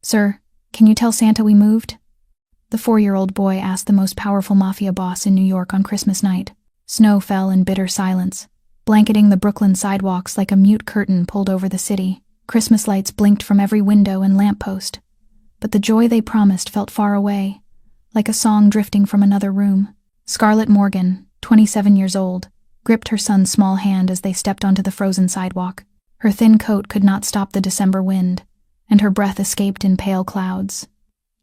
"Sir, can you tell Santa we moved?" The 4-year-old boy asked the most powerful mafia boss in New York on Christmas night. Snow fell in bitter silence, blanketing the Brooklyn sidewalks like a mute curtain pulled over the city. Christmas lights blinked from every window and lamppost. But the joy they promised felt far away, like a song drifting from another room. Scarlett Morgan, 27 years old, gripped her son's small hand as they stepped onto the frozen sidewalk. Her thin coat could not stop the December wind, and her breath escaped in pale clouds.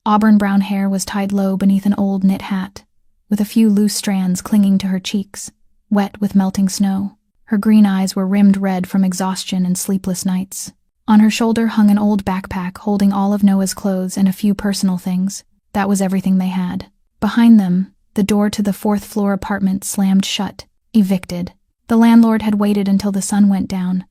Auburn brown hair was tied low beneath an old knit hat, with a few loose strands clinging to her cheeks, wet with melting snow. Her green eyes were rimmed red from exhaustion and sleepless nights. On her shoulder hung an old backpack holding all of Noah's clothes and a few personal things. That was everything they had. Behind them, the door to the 4th-floor apartment slammed shut, evicted. The landlord had waited until the sun went down,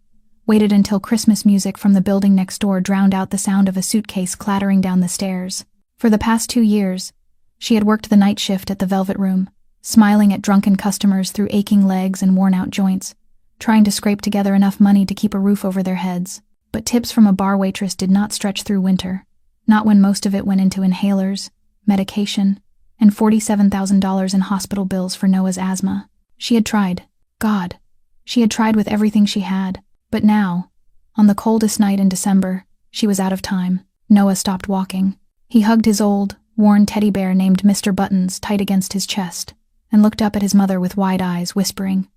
waited until Christmas music from the building next door drowned out the sound of a suitcase clattering down the stairs. For the past 2 years, she had worked the night shift at the Velvet Room, smiling at drunken customers through aching legs and worn-out joints, trying to scrape together enough money to keep a roof over their heads. But tips from a bar waitress did not stretch through winter, not when most of it went into inhalers, medication, and $47,000 in hospital bills for Noah's asthma. She had tried. God, she had tried with everything she had. But now, on the coldest night in December, she was out of time. Noah stopped walking. He hugged his old, worn teddy bear named Mr. Buttons tight against his chest, and looked up at his mother with wide eyes, whispering,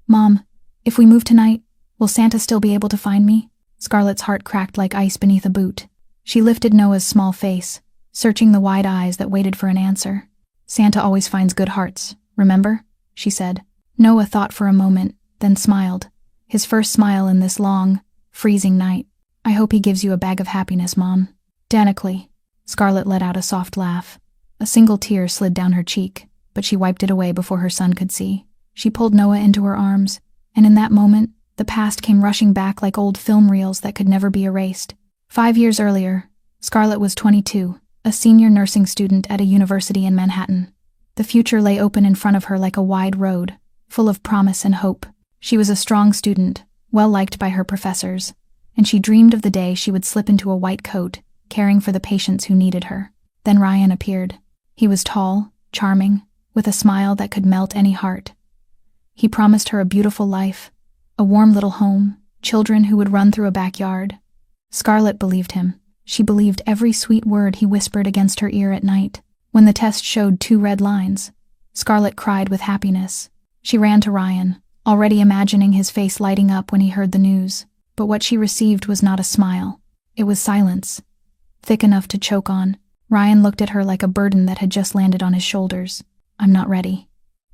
"Mom, if we move tonight, will Santa still be able to find me?" Scarlett's heart cracked like ice beneath a boot. She lifted Noah's small face, searching the wide eyes that waited for an answer. "Santa always finds good hearts, remember?" she said. Noah thought for a moment, then smiled, his first smile in this long, freezing night. "I hope he gives you a bag of happiness, Mom." Danically, Scarlett let out a soft laugh. A single tear slid down her cheek, but she wiped it away before her son could see. She pulled Noah into her arms, and in that moment, the past came rushing back like old film reels that could never be erased. 5 years earlier, Scarlett was 22, a senior nursing student at a university in Manhattan. The future lay open in front of her like a wide road, full of promise and hope. She was a strong student, well-liked by her professors, and she dreamed of the day she would slip into a white coat, caring for the patients who needed her. Then Ryan appeared. He was tall, charming, with a smile that could melt any heart. He promised her a beautiful life, a warm little home, children who would run through a backyard. Scarlett believed him. She believed every sweet word he whispered against her ear at night. When the test showed 2 red lines, Scarlett cried with happiness. She ran to Ryan, already imagining his face lighting up when he heard the news. But what she received was not a smile. It was silence, thick enough to choke on. Ryan looked at her like a burden that had just landed on his shoulders. "I'm not ready,"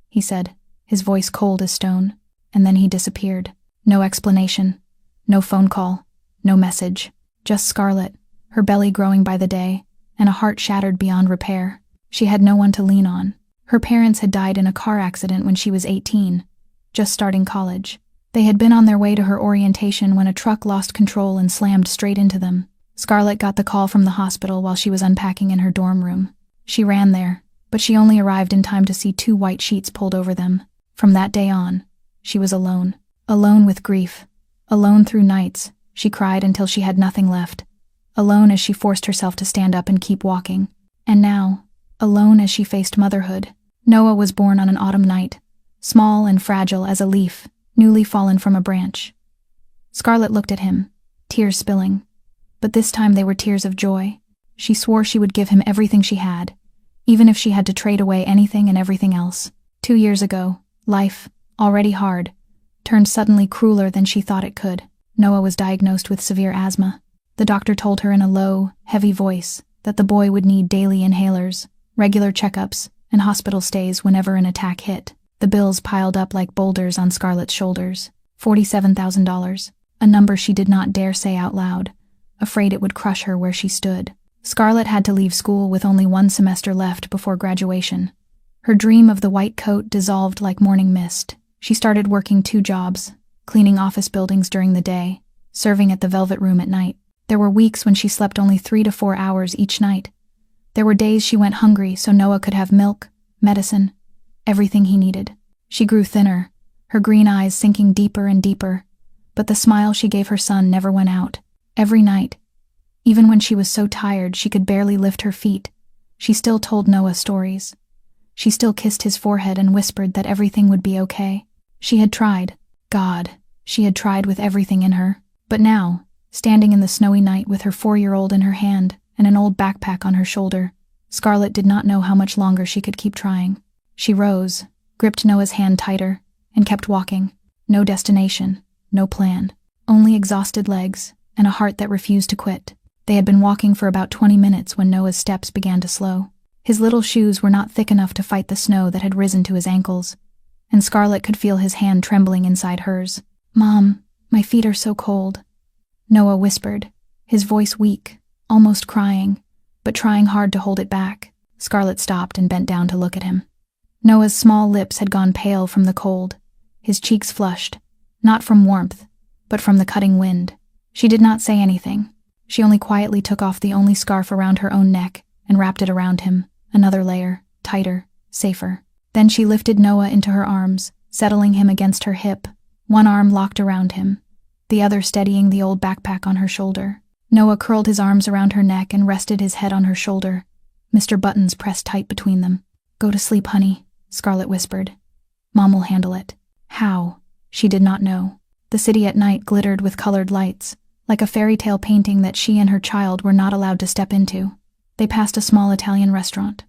he said, his voice cold as stone. And then he disappeared. No explanation, no phone call, no message. Just Scarlett, her belly growing by the day, and a heart shattered beyond repair. She had no one to lean on. Her parents had died in a car accident when she was 18, just starting college. They had been on their way to her orientation when a truck lost control and slammed straight into them. Scarlett got the call from the hospital while she was unpacking in her dorm room. She ran there, but she only arrived in time to see 2 white sheets pulled over them. From that day on, she was alone. Alone with grief. Alone through nights. She cried until she had nothing left. Alone as she forced herself to stand up and keep walking. And now, alone as she faced motherhood. Noah was born on an autumn night, small and fragile as a leaf, newly fallen from a branch. Scarlett looked at him, tears spilling. But this time they were tears of joy. She swore she would give him everything she had, even if she had to trade away anything and everything else. 2 years ago, life, already hard, turned suddenly crueler than she thought it could. Noah was diagnosed with severe asthma. The doctor told her in a low, heavy voice that the boy would need daily inhalers, regular checkups, and hospital stays whenever an attack hit. The bills piled up like boulders on Scarlett's shoulders. $47,000, a number she did not dare say out loud, afraid it would crush her where she stood. Scarlett had to leave school with only 1 semester left before graduation. Her dream of the white coat dissolved like morning mist. She started working 2 jobs, cleaning office buildings during the day, serving at the Velvet Room at night. There were weeks when she slept only 3 to 4 hours each night. There were days she went hungry so Noah could have milk, medicine, everything he needed. She grew thinner, her green eyes sinking deeper and deeper, but the smile she gave her son never went out. Every night, Even when she was so tired she could barely lift her feet, she still told Noah stories. She still kissed his forehead and whispered that everything would be okay. She had tried. God, she had tried with everything in her. But now, standing in the snowy night with her 4-year-old in her hand and an old backpack on her shoulder, Scarlett did not know how much longer she could keep trying. She rose, gripped Noah's hand tighter, and kept walking. No destination, no plan. Only exhausted legs, and a heart that refused to quit. They had been walking for about 20 minutes when Noah's steps began to slow. His little shoes were not thick enough to fight the snow that had risen to his ankles, and Scarlett could feel his hand trembling inside hers. "Mom, my feet are so cold," Noah whispered, his voice weak, almost crying, but trying hard to hold it back. Scarlett stopped and bent down to look at him. Noah's small lips had gone pale from the cold, his cheeks flushed, not from warmth, but from the cutting wind. She did not say anything. She only quietly took off the only scarf around her own neck and wrapped it around him, another layer, tighter, safer. Then she lifted Noah into her arms, settling him against her hip, one arm locked around him, the other steadying the old backpack on her shoulder. Noah curled his arms around her neck and rested his head on her shoulder. Mr. Buttons pressed tight between them. "Go to sleep, honey," Scarlett whispered. "Mom will handle it." How? She did not know. The city at night glittered with colored lights, like a fairy tale painting that she and her child were not allowed to step into. They passed a small Italian restaurant,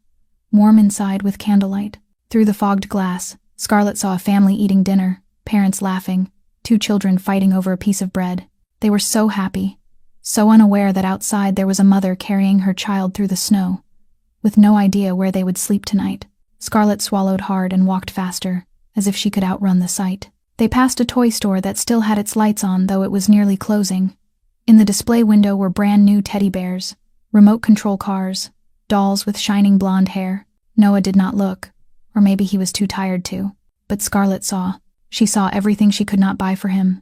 warm inside with candlelight. Through the fogged glass, Scarlett saw a family eating dinner, parents laughing, 2 children fighting over a piece of bread. They were so happy, so unaware that outside there was a mother carrying her child through the snow, with no idea where they would sleep tonight. Scarlett swallowed hard and walked faster, as if she could outrun the sight. They passed a toy store that still had its lights on, though it was nearly closing. In the display window were brand new teddy bears, remote control cars, dolls with shining blonde hair. Noah did not look, or maybe he was too tired to. But Scarlett saw. She saw everything she could not buy for him.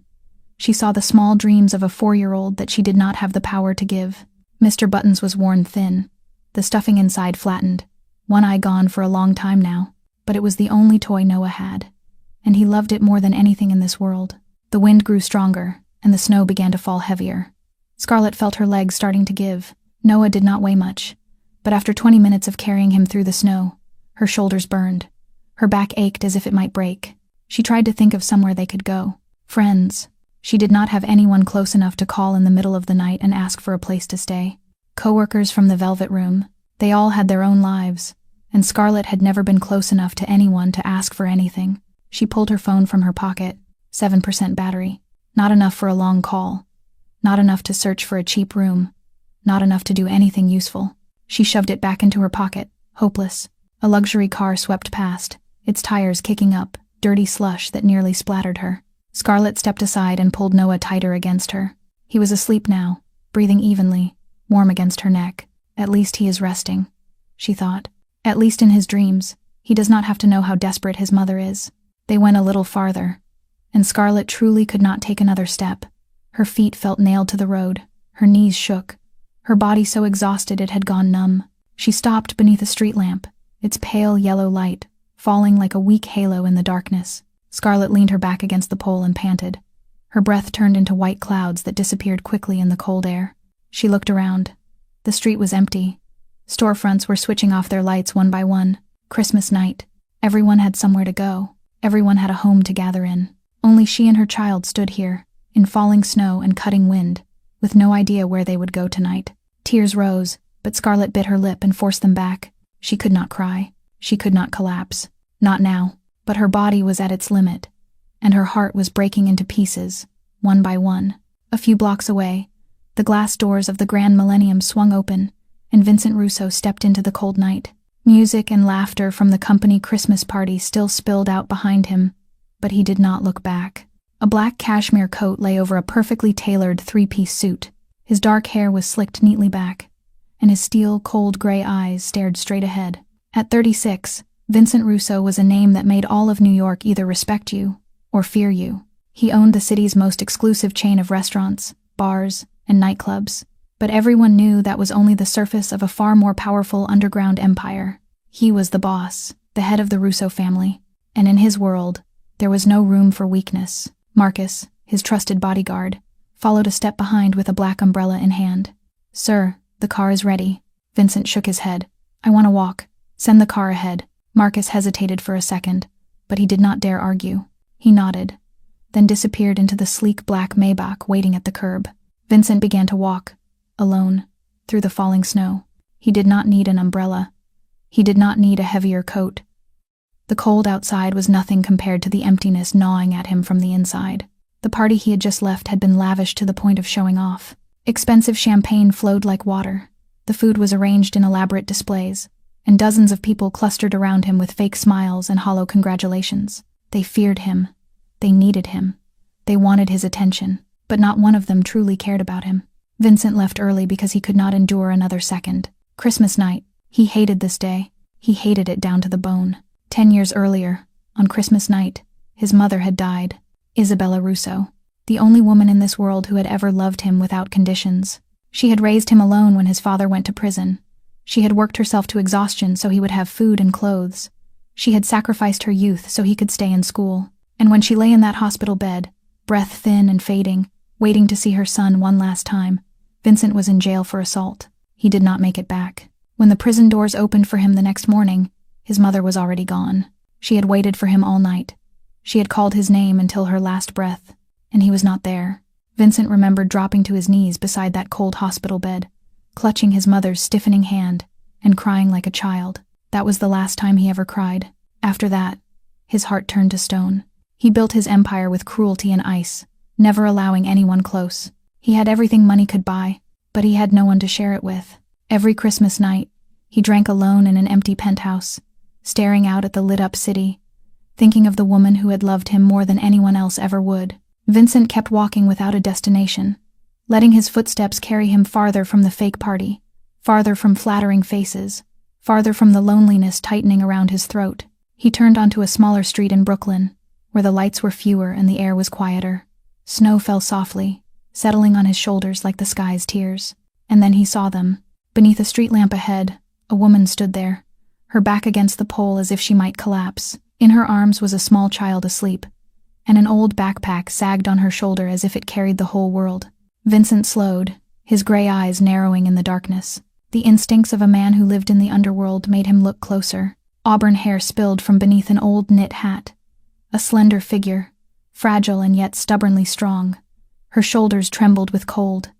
She saw the small dreams of a 4-year-old that she did not have the power to give. Mr. Buttons was worn thin, the stuffing inside flattened, one eye gone for a long time now. But it was the only toy Noah had, and he loved it more than anything in this world. The wind grew stronger, and the snow began to fall heavier. Scarlett felt her legs starting to give. Noah did not weigh much, but after 20 minutes of carrying him through the snow, her shoulders burned. Her back ached as if it might break. She tried to think of somewhere they could go. Friends. She did not have anyone close enough to call in the middle of the night and ask for a place to stay. Coworkers from the Velvet Room. They all had their own lives, and Scarlett had never been close enough to anyone to ask for anything. She pulled her phone from her pocket, 7% battery. Not enough for a long call. Not enough to search for a cheap room. Not enough to do anything useful. She shoved it back into her pocket, hopeless. A luxury car swept past, its tires kicking up, dirty slush that nearly splattered her. Scarlett stepped aside and pulled Noah tighter against her. He was asleep now, breathing evenly, warm against her neck. At least he is resting, she thought. At least in his dreams, he does not have to know how desperate his mother is. They went a little farther, and Scarlett truly could not take another step. Her feet felt nailed to the road, her knees shook, her body so exhausted it had gone numb. She stopped beneath a street lamp, its pale yellow light falling like a weak halo in the darkness. Scarlett leaned her back against the pole and panted. Her breath turned into white clouds that disappeared quickly in the cold air. She looked around. The street was empty. Storefronts were switching off their lights one by one. Christmas night. Everyone had somewhere to go. Everyone had a home to gather in. Only she and her child stood here, in falling snow and cutting wind, with no idea where they would go tonight. Tears rose, but Scarlett bit her lip and forced them back. She could not cry. She could not collapse. Not now. But her body was at its limit, and her heart was breaking into pieces, one by one. A few blocks away, the glass doors of the Grand Millennium swung open, and Vincent Russo stepped into the cold night. Music and laughter from the company Christmas party still spilled out behind him, but he did not look back. A black cashmere coat lay over a perfectly tailored 3-piece suit. His dark hair was slicked neatly back, and his steel, cold gray eyes stared straight ahead. At 36, Vincent Russo was a name that made all of New York either respect you or fear you. He owned the city's most exclusive chain of restaurants, bars, and nightclubs, but everyone knew that was only the surface of a far more powerful underground empire. He was the boss, the head of the Russo family, and in his world, there was no room for weakness. Marcus, his trusted bodyguard, followed a step behind with a black umbrella in hand. "Sir, the car is ready." Vincent shook his head. "I want to walk. Send the car ahead." Marcus hesitated for a second, but he did not dare argue. He nodded, then disappeared into the sleek black Maybach waiting at the curb. Vincent began to walk, alone, through the falling snow. He did not need an umbrella. He did not need a heavier coat. The cold outside was nothing compared to the emptiness gnawing at him from the inside. The party he had just left had been lavish to the point of showing off. Expensive champagne flowed like water. The food was arranged in elaborate displays, and dozens of people clustered around him with fake smiles and hollow congratulations. They feared him. They needed him. They wanted his attention, but not one of them truly cared about him. Vincent left early because he could not endure another second. Christmas night. He hated this day. He hated it down to the bone. 10 years earlier, on Christmas night, his mother had died, Isabella Russo, the only woman in this world who had ever loved him without conditions. She had raised him alone when his father went to prison. She had worked herself to exhaustion so he would have food and clothes. She had sacrificed her youth so he could stay in school. And when she lay in that hospital bed, breath thin and fading, waiting to see her son one last time, Vincent was in jail for assault. He did not make it back. When the prison doors opened for him the next morning, his mother was already gone. She had waited for him all night. She had called his name until her last breath, and he was not there. Vincent remembered dropping to his knees beside that cold hospital bed, clutching his mother's stiffening hand, and crying like a child. That was the last time he ever cried. After that, his heart turned to stone. He built his empire with cruelty and ice, never allowing anyone close. He had everything money could buy, but he had no one to share it with. Every Christmas night, he drank alone in an empty penthouse, staring out at the lit-up city, thinking of the woman who had loved him more than anyone else ever would. Vincent kept walking without a destination, letting his footsteps carry him farther from the fake party, farther from flattering faces, farther from the loneliness tightening around his throat. He turned onto a smaller street in Brooklyn, where the lights were fewer and the air was quieter. Snow fell softly, settling on his shoulders like the sky's tears. And then he saw them. Beneath a street lamp ahead, a woman stood there, her back against the pole as if she might collapse. In her arms was a small child asleep, and an old backpack sagged on her shoulder as if it carried the whole world. Vincent slowed, his gray eyes narrowing in the darkness. The instincts of a man who lived in the underworld made him look closer. Auburn hair spilled from beneath an old knit hat. A slender figure, fragile and yet stubbornly strong. Her shoulders trembled with cold,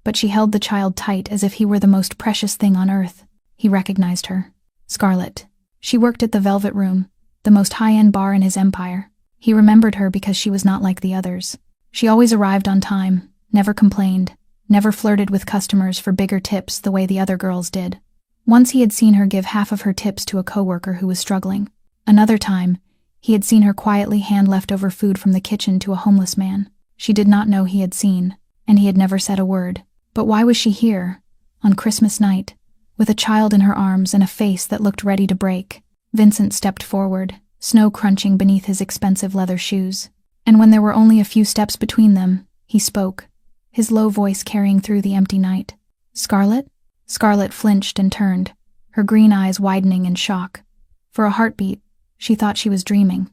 but she held the child tight as if he were the most precious thing on earth. He recognized her. Scarlett. She worked at the Velvet Room, the most high-end bar in his empire. He remembered her because she was not like the others. She always arrived on time, never complained, never flirted with customers for bigger tips the way the other girls did. Once he had seen her give half of her tips to a coworker who was struggling. Another time, he had seen her quietly hand leftover food from the kitchen to a homeless man. She did not know he had seen, and he had never said a word. But why was she here, on Christmas night, with a child in her arms and a face that looked ready to break? Vincent stepped forward, snow crunching beneath his expensive leather shoes. And when there were only a few steps between them, he spoke, his low voice carrying through the empty night. "Scarlett?" Scarlett flinched and turned, her green eyes widening in shock. For a heartbeat, she thought she was dreaming,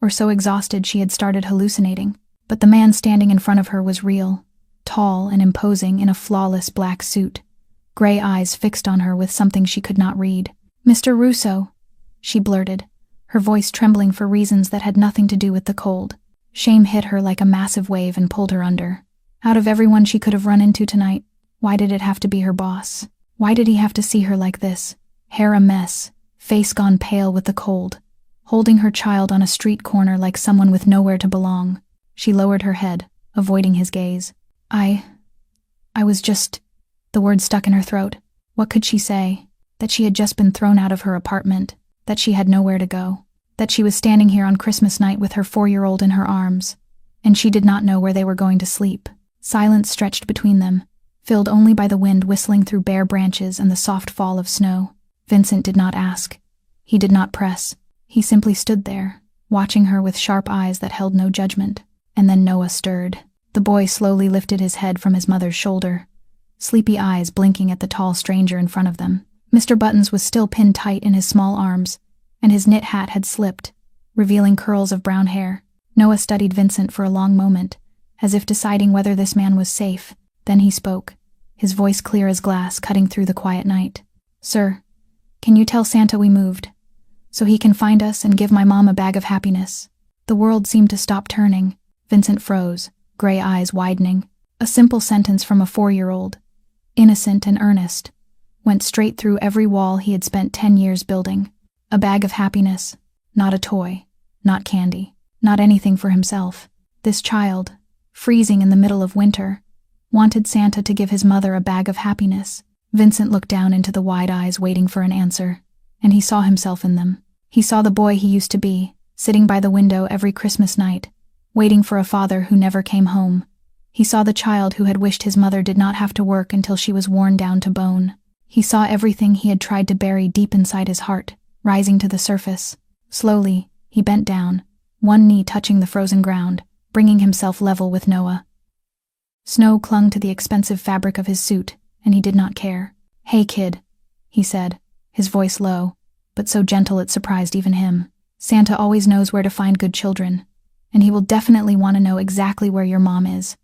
or so exhausted she had started hallucinating. But the man standing in front of her was real, tall and imposing in a flawless black suit, gray eyes fixed on her with something she could not read. "Mr. Russo," she blurted, her voice trembling for reasons that had nothing to do with the cold. Shame hit her like a massive wave and pulled her under. Out of everyone she could have run into tonight, why did it have to be her boss? Why did he have to see her like this, hair a mess, face gone pale with the cold, holding her child on a street corner like someone with nowhere to belong? She lowered her head, avoiding his gaze. I was just... The words stuck in her throat. What could she say? That she had just been thrown out of her apartment, that she had nowhere to go, that she was standing here on Christmas night with her 4-year-old in her arms, and she did not know where they were going to sleep. Silence stretched between them, filled only by the wind whistling through bare branches and the soft fall of snow. Vincent did not ask. He did not press. He simply stood there, watching her with sharp eyes that held no judgment. And then Noah stirred. The boy slowly lifted his head from his mother's shoulder, sleepy eyes blinking at the tall stranger in front of them. Mr. Buttons was still pinned tight in his small arms, and his knit hat had slipped, revealing curls of brown hair. Noah studied Vincent for a long moment, as if deciding whether this man was safe. Then he spoke, his voice clear as glass cutting through the quiet night. "Sir, can you tell Santa we moved, so he can find us and give my mom a bag of happiness?" The world seemed to stop turning. Vincent froze, gray eyes widening. A simple sentence from a 4-year-old, innocent and earnest, went straight through every wall he had spent 10 years building. A bag of happiness, not a toy, not candy, not anything for himself. This child, freezing in the middle of winter, wanted Santa to give his mother a bag of happiness. Vincent looked down into the wide eyes waiting for an answer, and he saw himself in them. He saw the boy he used to be, sitting by the window every Christmas night, waiting for a father who never came home. He saw the child who had wished his mother did not have to work until she was worn down to bone. He saw everything he had tried to bury deep inside his heart, rising to the surface. Slowly, he bent down, one knee touching the frozen ground, bringing himself level with Noah. Snow clung to the expensive fabric of his suit, and he did not care. "Hey, kid," he said, his voice low, but so gentle it surprised even him. "Santa always knows where to find good children, and he will definitely want to know exactly where your mom is,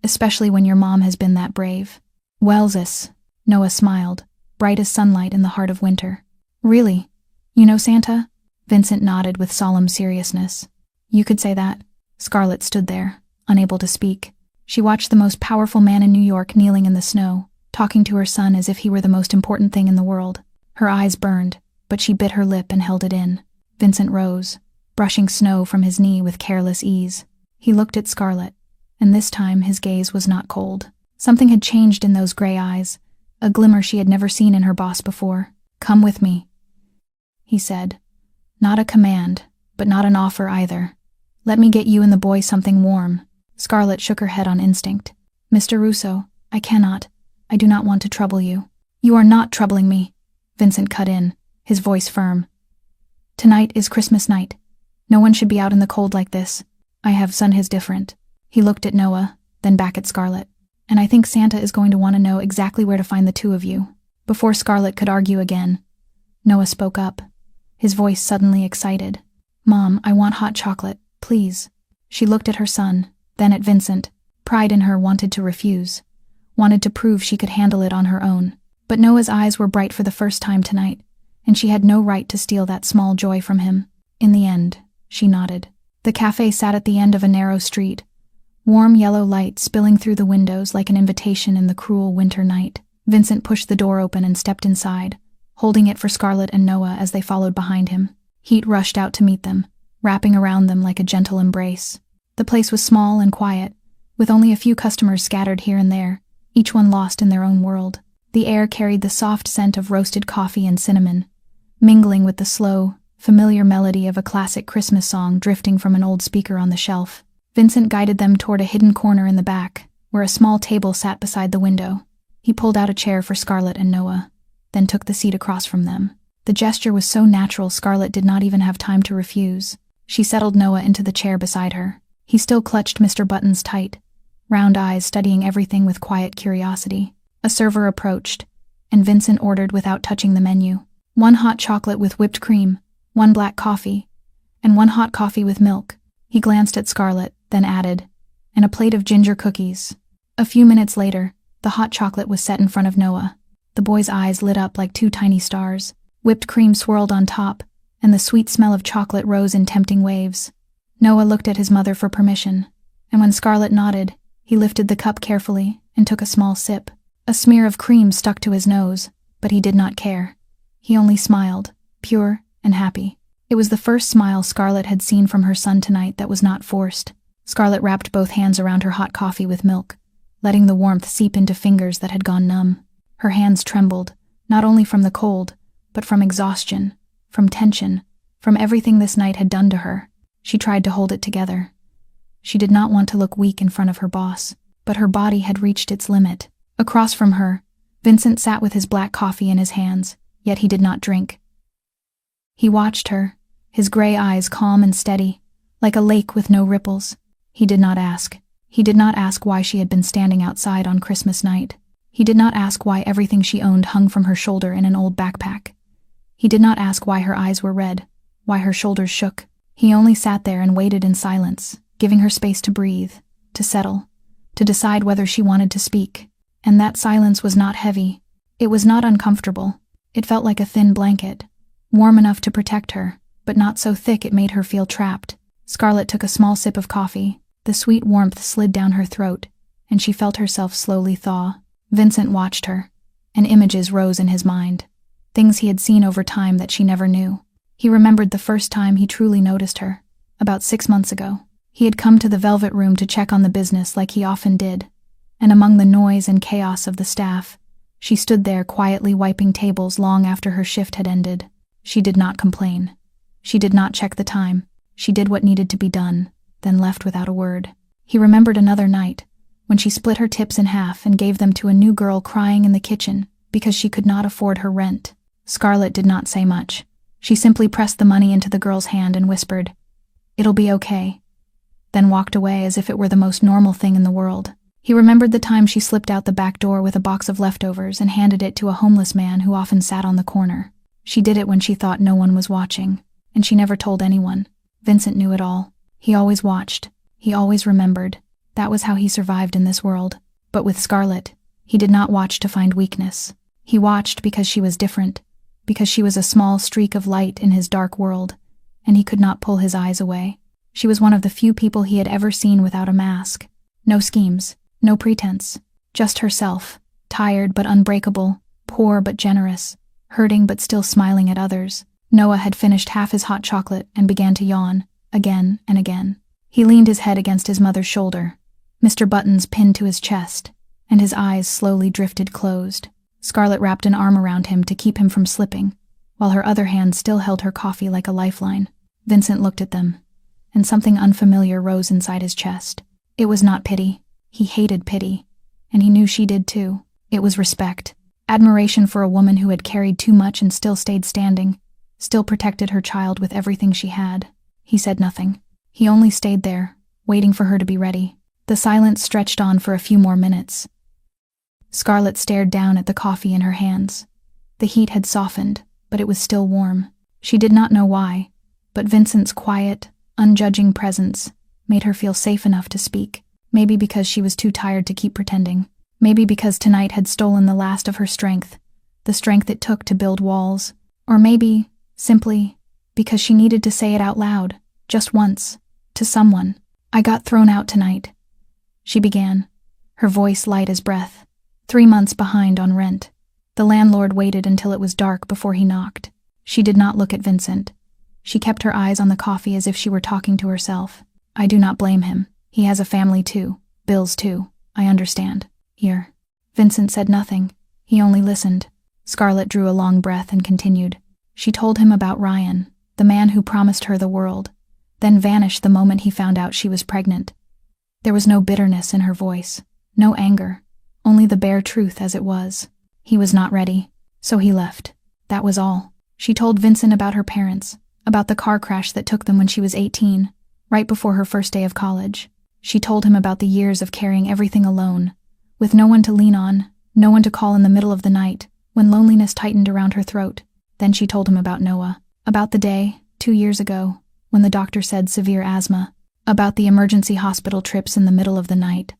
especially when your mom has been that brave." "Wellsis," Noah smiled, bright as sunlight in the heart of winter. "Really? You know Santa?" Vincent nodded with solemn seriousness. "You could say that." Scarlett stood there, unable to speak. She watched the most powerful man in New York kneeling in the snow, talking to her son as if he were the most important thing in the world. Her eyes burned, but she bit her lip and held it in. Vincent rose, brushing snow from his knee with careless ease. He looked at Scarlett, and this time his gaze was not cold. Something had changed in those gray eyes, a glimmer she had never seen in her boss before. "Come with me," he said. Not a command, but not an offer either. "Let me get you and the boy something warm." Scarlett shook her head on instinct. "Mr. Russo, I cannot. I do not want to trouble you." "You are not troubling me," Vincent cut in, his voice firm. "Tonight is Christmas night. No one should be out in the cold like this. I have son his different." He looked at Noah, then back at Scarlett. "And I think Santa is going to want to know exactly where to find the two of you." Before Scarlett could argue again, Noah spoke up, his voice suddenly excited. "Mom, I want hot chocolate, please." She looked at her son, then at Vincent. Pride in her wanted to refuse, wanted to prove she could handle it on her own. But Noah's eyes were bright for the first time tonight, and she had no right to steal that small joy from him. In the end, she nodded. The cafe sat at the end of a narrow street, warm yellow light spilling through the windows like an invitation in the cruel winter night. Vincent pushed the door open and stepped inside, holding it for Scarlett and Noah as they followed behind him. Heat rushed out to meet them, wrapping around them like a gentle embrace. The place was small and quiet, with only a few customers scattered here and there, each one lost in their own world. The air carried the soft scent of roasted coffee and cinnamon, mingling with the slow, familiar melody of a classic Christmas song drifting from an old speaker on the shelf. Vincent guided them toward a hidden corner in the back, where a small table sat beside the window. He pulled out a chair for Scarlett and Noah, then took the seat across from them. The gesture was so natural Scarlett did not even have time to refuse. She settled Noah into the chair beside her. He still clutched Mr. Buttons tight, round eyes studying everything with quiet curiosity. A server approached, and Vincent ordered without touching the menu. 1 hot chocolate with whipped cream, 1 black coffee, and 1 hot coffee with milk. He glanced at Scarlett, then added, "and a plate of ginger cookies." A few minutes later, the hot chocolate was set in front of Noah. The boy's eyes lit up like 2 tiny stars. Whipped cream swirled on top, and the sweet smell of chocolate rose in tempting waves. Noah looked at his mother for permission, and when Scarlett nodded, he lifted the cup carefully and took a small sip. A smear of cream stuck to his nose, but he did not care. He only smiled, pure and happy. It was the first smile Scarlett had seen from her son tonight that was not forced. Scarlett wrapped both hands around her hot coffee with milk, letting the warmth seep into fingers that had gone numb. Her hands trembled, not only from the cold, but from exhaustion, from tension, from everything this night had done to her. She tried to hold it together. She did not want to look weak in front of her boss, but her body had reached its limit. Across from her, Vincent sat with his black coffee in his hands, yet he did not drink. He watched her, his gray eyes calm and steady, like a lake with no ripples. He did not ask. He did not ask why she had been standing outside on Christmas night. He did not ask why everything she owned hung from her shoulder in an old backpack. He did not ask why her eyes were red, why her shoulders shook. He only sat there and waited in silence, giving her space to breathe, to settle, to decide whether she wanted to speak. And that silence was not heavy. It was not uncomfortable. It felt like a thin blanket, warm enough to protect her, but not so thick it made her feel trapped. Scarlett took a small sip of coffee. The sweet warmth slid down her throat, and she felt herself slowly thaw. Vincent watched her, and images rose in his mind. Things he had seen over time that she never knew. He remembered the first time he truly noticed her, about 6 months ago. He had come to the Velvet Room to check on the business like he often did, and among the noise and chaos of the staff, she stood there quietly wiping tables long after her shift had ended. She did not complain. She did not check the time. She did what needed to be done, then left without a word. He remembered another night, when she split her tips in half and gave them to a new girl crying in the kitchen because she could not afford her rent. Scarlett did not say much. She simply pressed the money into the girl's hand and whispered, "It'll be okay," then walked away as if it were the most normal thing in the world. He remembered the time she slipped out the back door with a box of leftovers and handed it to a homeless man who often sat on the corner. She did it when she thought no one was watching, and she never told anyone. Vincent knew it all. He always watched. He always remembered. That was how he survived in this world. But with Scarlett, he did not watch to find weakness. He watched because she was different, because she was a small streak of light in his dark world, and he could not pull his eyes away. She was one of the few people he had ever seen without a mask. No schemes, no pretense, just herself, tired but unbreakable, poor but generous, hurting but still smiling at others. Noah had finished half his hot chocolate and began to yawn, again and again. He leaned his head against his mother's shoulder, Mr. Buttons pinned to his chest, and his eyes slowly drifted closed. Scarlett wrapped an arm around him to keep him from slipping, while her other hand still held her coffee like a lifeline. Vincent looked at them, and something unfamiliar rose inside his chest. It was not pity. He hated pity, and he knew she did too. It was respect. Admiration for a woman who had carried too much and still stayed standing, still protected her child with everything she had. He said nothing. He only stayed there, waiting for her to be ready. The silence stretched on for a few more minutes. Scarlett stared down at the coffee in her hands. The heat had softened, but it was still warm. She did not know why, but Vincent's quiet, unjudging presence made her feel safe enough to speak. Maybe because she was too tired to keep pretending. Maybe because tonight had stolen the last of her strength, the strength it took to build walls. Or maybe, simply, because she needed to say it out loud, just once, to someone. "I got thrown out tonight," she began, her voice light as breath. 3 months behind on rent. The landlord waited until it was dark before he knocked. She did not look at Vincent. She kept her eyes on the coffee as if she were talking to herself. "I do not blame him. He has a family too, bills too. I understand. Here." Vincent said nothing. He only listened. Scarlett drew a long breath and continued. She told him about Ryan, the man who promised her the world, then vanished the moment he found out she was pregnant. There was no bitterness in her voice, no anger, only the bare truth as it was. He was not ready, so he left. That was all. She told Vincent about her parents, about the car crash that took them when she was 18, right before her first day of college. She told him about the years of carrying everything alone, with no one to lean on, no one to call in the middle of the night, when loneliness tightened around her throat. Then she told him about Noah, about the day, 2 years ago, when the doctor said severe asthma, about the emergency hospital trips in the middle of the night,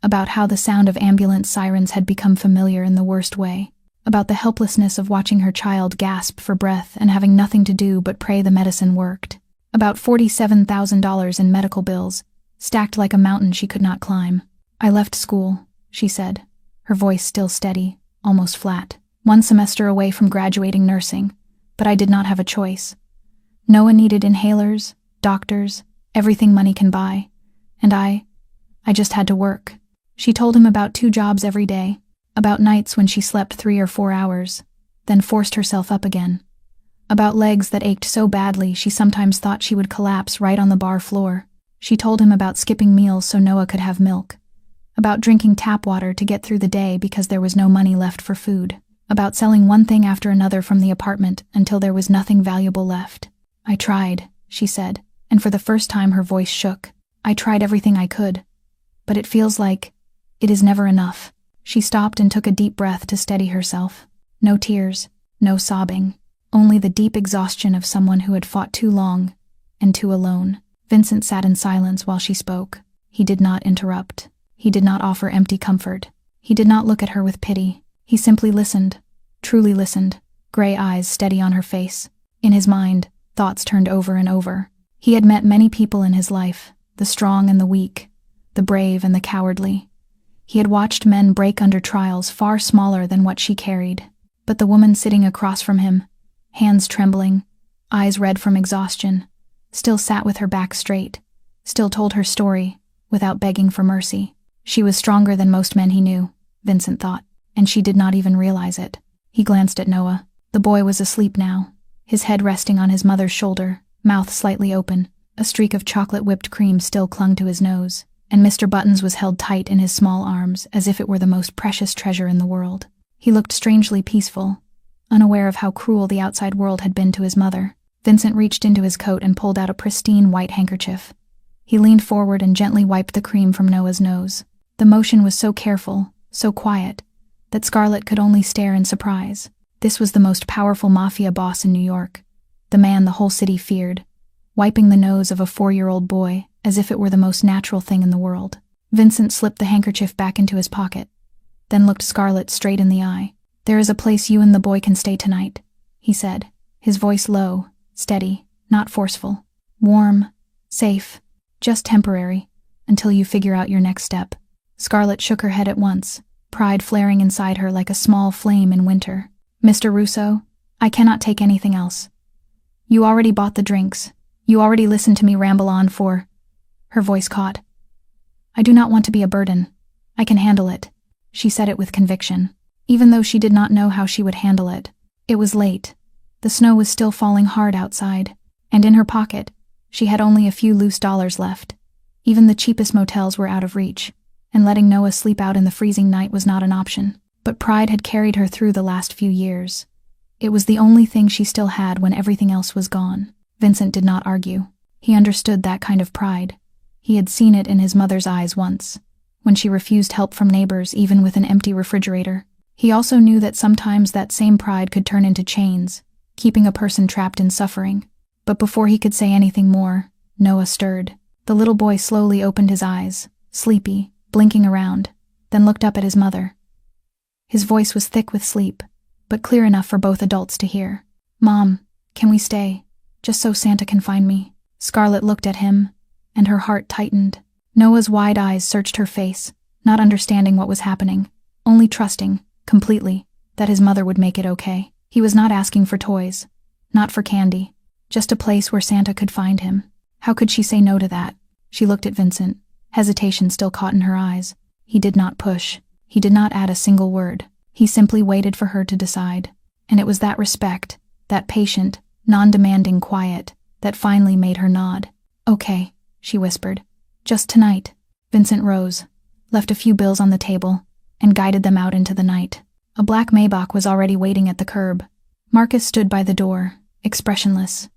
about how the sound of ambulance sirens had become familiar in the worst way, about the helplessness of watching her child gasp for breath and having nothing to do but pray the medicine worked, about $47,000 in medical bills, stacked like a mountain she could not climb. "I left school," she said, her voice still steady, almost flat. "1 semester away from graduating nursing, but I did not have a choice. Noah needed inhalers, doctors, everything money can buy, and I just had to work." She told him about 2 jobs every day, about nights when she slept 3 or 4 hours, then forced herself up again, about legs that ached so badly she sometimes thought she would collapse right on the bar floor. She told him about skipping meals so Noah could have milk, about drinking tap water to get through the day because there was no money left for food, about selling one thing after another from the apartment until there was nothing valuable left. "I tried," she said, and for the first time her voice shook. "I tried everything I could, but it feels like it is never enough." She stopped and took a deep breath to steady herself. No tears, no sobbing, only the deep exhaustion of someone who had fought too long and too alone. Vincent sat in silence while she spoke. He did not interrupt. He did not offer empty comfort. He did not look at her with pity. He simply listened, truly listened, gray eyes steady on her face. In his mind, thoughts turned over and over. He had met many people in his life, the strong and the weak, the brave and the cowardly. He had watched men break under trials far smaller than what she carried. But the woman sitting across from him, hands trembling, eyes red from exhaustion, still sat with her back straight, still told her story, without begging for mercy. She was stronger than most men he knew, Vincent thought, and she did not even realize it. He glanced at Noah. The boy was asleep now, his head resting on his mother's shoulder, mouth slightly open. A streak of chocolate whipped cream still clung to his nose, and Mr. Buttons was held tight in his small arms as if it were the most precious treasure in the world. He looked strangely peaceful, unaware of how cruel the outside world had been to his mother. Vincent reached into his coat and pulled out a pristine white handkerchief. He leaned forward and gently wiped the cream from Noah's nose. The motion was so careful, so quiet, that Scarlett could only stare in surprise. This was the most powerful mafia boss in New York, the man the whole city feared, wiping the nose of a 4-year-old boy as if it were the most natural thing in the world. Vincent slipped the handkerchief back into his pocket, then looked Scarlett straight in the eye. "There is a place you and the boy can stay tonight," he said, his voice low, steady, not forceful. "Warm, safe, just temporary, until you figure out your next step." Scarlett shook her head at once, pride flaring inside her like a small flame in winter. "Mr. Russo, I cannot take anything else. You already bought the drinks. You already listened to me ramble on for—" Her voice caught. "I do not want to be a burden. I can handle it." She said it with conviction, even though she did not know how she would handle it. It was late. The snow was still falling hard outside, and in her pocket, she had only a few loose dollars left. Even the cheapest motels were out of reach, and letting Noah sleep out in the freezing night was not an option. But pride had carried her through the last few years. It was the only thing she still had when everything else was gone. Vincent did not argue. He understood that kind of pride. He had seen it in his mother's eyes once, when she refused help from neighbors even with an empty refrigerator. He also knew that sometimes that same pride could turn into chains, keeping a person trapped in suffering. But before he could say anything more, Noah stirred. The little boy slowly opened his eyes, sleepy, blinking around, then looked up at his mother. His voice was thick with sleep, but clear enough for both adults to hear. "Mom, can we stay? Just so Santa can find me?" Scarlett looked at him, and her heart tightened. Noah's wide eyes searched her face, not understanding what was happening, only trusting, completely, that his mother would make it okay. He was not asking for toys, not for candy, just a place where Santa could find him. How could she say no to that? She looked at Vincent, hesitation still caught in her eyes. He did not push. He did not add a single word. He simply waited for her to decide. And it was that respect, that patient, non-demanding quiet, that finally made her nod. "Okay," she whispered. "Just tonight." Vincent rose, left a few bills on the table, and guided them out into the night. A black Maybach was already waiting at the curb. Marcus stood by the door, expressionless.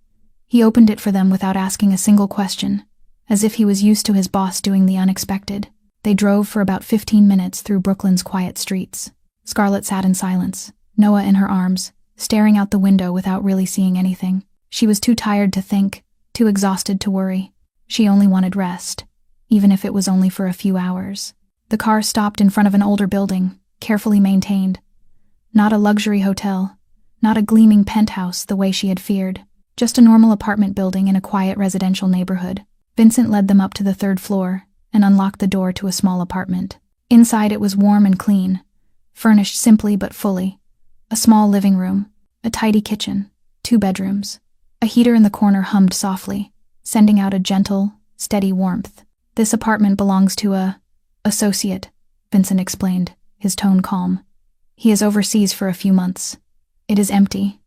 He opened it for them without asking a single question, as if he was used to his boss doing the unexpected. They drove for about 15 minutes through Brooklyn's quiet streets. Scarlett sat in silence, Noah in her arms, staring out the window without really seeing anything. She was too tired to think, too exhausted to worry. She only wanted rest, even if it was only for a few hours. The car stopped in front of an older building, carefully maintained. Not a luxury hotel, not a gleaming penthouse the way she had feared, just a normal apartment building in a quiet residential neighborhood. Vincent led them up to the 3rd floor and unlocked the door to a small apartment. Inside it was warm and clean, furnished simply but fully. A small living room, a tidy kitchen, 2 bedrooms. A heater in the corner hummed softly, sending out a gentle, steady warmth. "This apartment belongs to a associate," Vincent explained, his tone calm. "He is overseas for a few months. It is empty.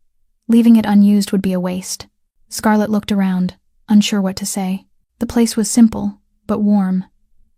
Leaving it unused would be a waste." Scarlett looked around, unsure what to say. The place was simple, but warm.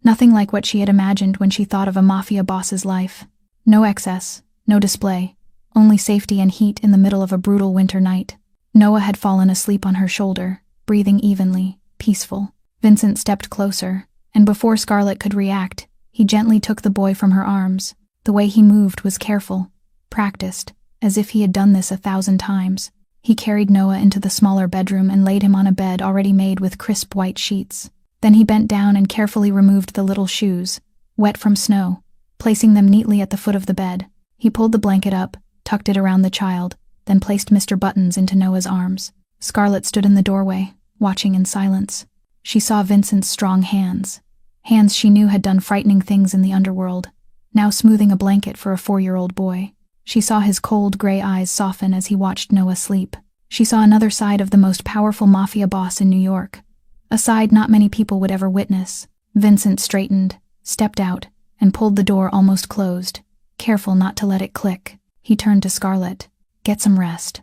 Nothing like what she had imagined when she thought of a mafia boss's life. No excess, no display, only safety and heat in the middle of a brutal winter night. Noah had fallen asleep on her shoulder, breathing evenly, peaceful. Vincent stepped closer, and before Scarlett could react, he gently took the boy from her arms. The way he moved was careful, practiced, as if he had done this 1,000 times. He carried Noah into the smaller bedroom and laid him on a bed already made with crisp white sheets. Then he bent down and carefully removed the little shoes, wet from snow, placing them neatly at the foot of the bed. He pulled the blanket up, tucked it around the child, then placed Mr. Buttons into Noah's arms. Scarlett stood in the doorway, watching in silence. She saw Vincent's strong hands. Hands she knew had done frightening things in the underworld, now smoothing a blanket for a 4-year-old boy. She saw his cold, gray eyes soften as he watched Noah sleep. She saw another side of the most powerful mafia boss in New York, a side not many people would ever witness. Vincent straightened, stepped out, and pulled the door almost closed, careful not to let it click. He turned to Scarlett. "Get some rest.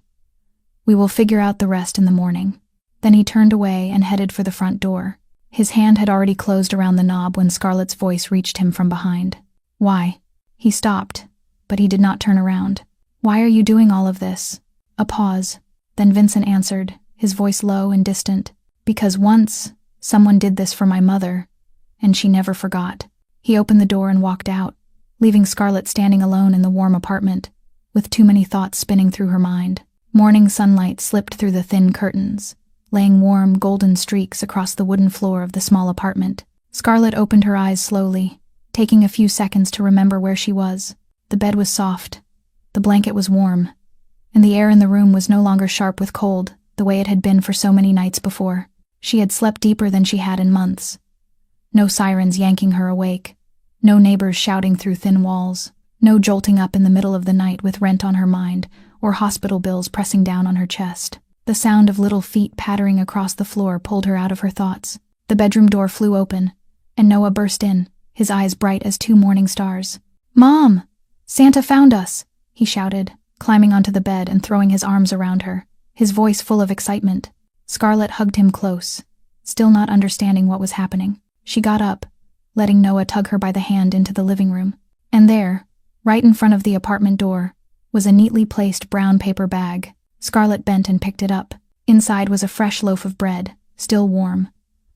We will figure out the rest in the morning." Then he turned away and headed for the front door. His hand had already closed around the knob when Scarlett's voice reached him from behind. "Why?" He stopped, but he did not turn around. "Why are you doing all of this?" A pause. Then Vincent answered, his voice low and distant. "Because once, someone did this for my mother, and she never forgot." He opened the door and walked out, leaving Scarlett standing alone in the warm apartment, with too many thoughts spinning through her mind. Morning sunlight slipped through the thin curtains, laying warm, golden streaks across the wooden floor of the small apartment. Scarlett opened her eyes slowly, taking a few seconds to remember where she was. The bed was soft, the blanket was warm, and the air in the room was no longer sharp with cold, the way it had been for so many nights before. She had slept deeper than she had in months. No sirens yanking her awake, no neighbors shouting through thin walls, no jolting up in the middle of the night with rent on her mind or hospital bills pressing down on her chest. The sound of little feet pattering across the floor pulled her out of her thoughts. The bedroom door flew open, and Noah burst in, his eyes bright as 2 morning stars. "Mom! Santa found us!" he shouted, climbing onto the bed and throwing his arms around her, his voice full of excitement. Scarlett hugged him close, still not understanding what was happening. She got up, letting Noah tug her by the hand into the living room. And there, right in front of the apartment door, was a neatly placed brown paper bag. Scarlett bent and picked it up. Inside was a fresh loaf of bread, still warm,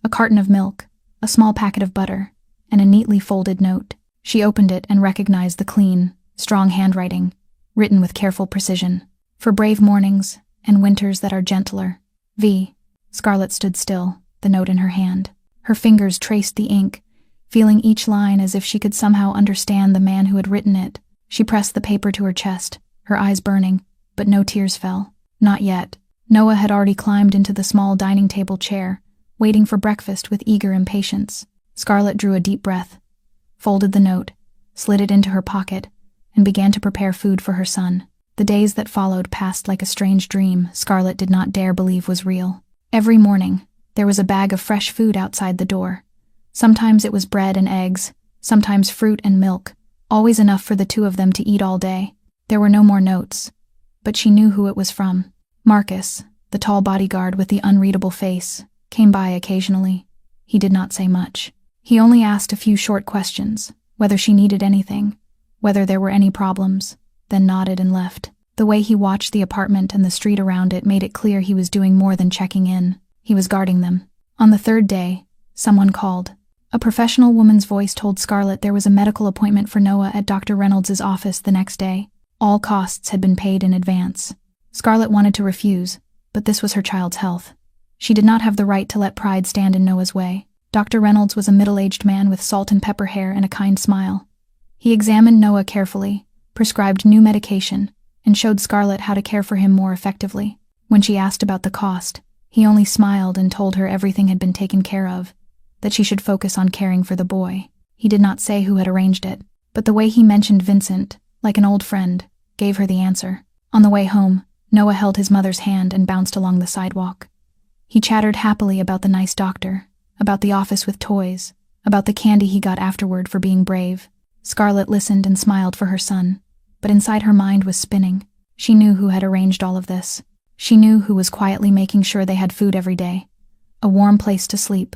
a carton of milk, a small packet of butter, and a neatly folded note. She opened it and recognized the clean, strong handwriting, written with careful precision. "For brave mornings and winters that are gentler. V." Scarlett stood still, the note in her hand. Her fingers traced the ink, feeling each line as if she could somehow understand the man who had written it. She pressed the paper to her chest, her eyes burning, but no tears fell. Not yet. Noah had already climbed into the small dining table chair, waiting for breakfast with eager impatience. Scarlett drew a deep breath, folded the note, slid it into her pocket, and began to prepare food for her son. The days that followed passed like a strange dream Scarlett did not dare believe was real. Every morning, there was a bag of fresh food outside the door. Sometimes it was bread and eggs, sometimes fruit and milk, always enough for the 2 of them to eat all day. There were no more notes, but she knew who it was from. Marcus, the tall bodyguard with the unreadable face, came by occasionally. He did not say much. He only asked a few short questions, whether she needed anything, whether there were any problems, then nodded and left. The way he watched the apartment and the street around it made it clear he was doing more than checking in. He was guarding them. On the 3rd day, someone called. A professional woman's voice told Scarlett there was a medical appointment for Noah at Dr. Reynolds' office the next day. All costs had been paid in advance. Scarlett wanted to refuse, but this was her child's health. She did not have the right to let pride stand in Noah's way. Dr. Reynolds was a middle-aged man with salt and pepper hair and a kind smile. He examined Noah carefully, prescribed new medication, and showed Scarlett how to care for him more effectively. When she asked about the cost, he only smiled and told her everything had been taken care of, that she should focus on caring for the boy. He did not say who had arranged it, but the way he mentioned Vincent, like an old friend, gave her the answer. On the way home, Noah held his mother's hand and bounced along the sidewalk. He chattered happily about the nice doctor, about the office with toys, about the candy he got afterward for being brave. Scarlett listened and smiled for her son, but inside her mind was spinning. She knew who had arranged all of this. She knew who was quietly making sure they had food every day, a warm place to sleep,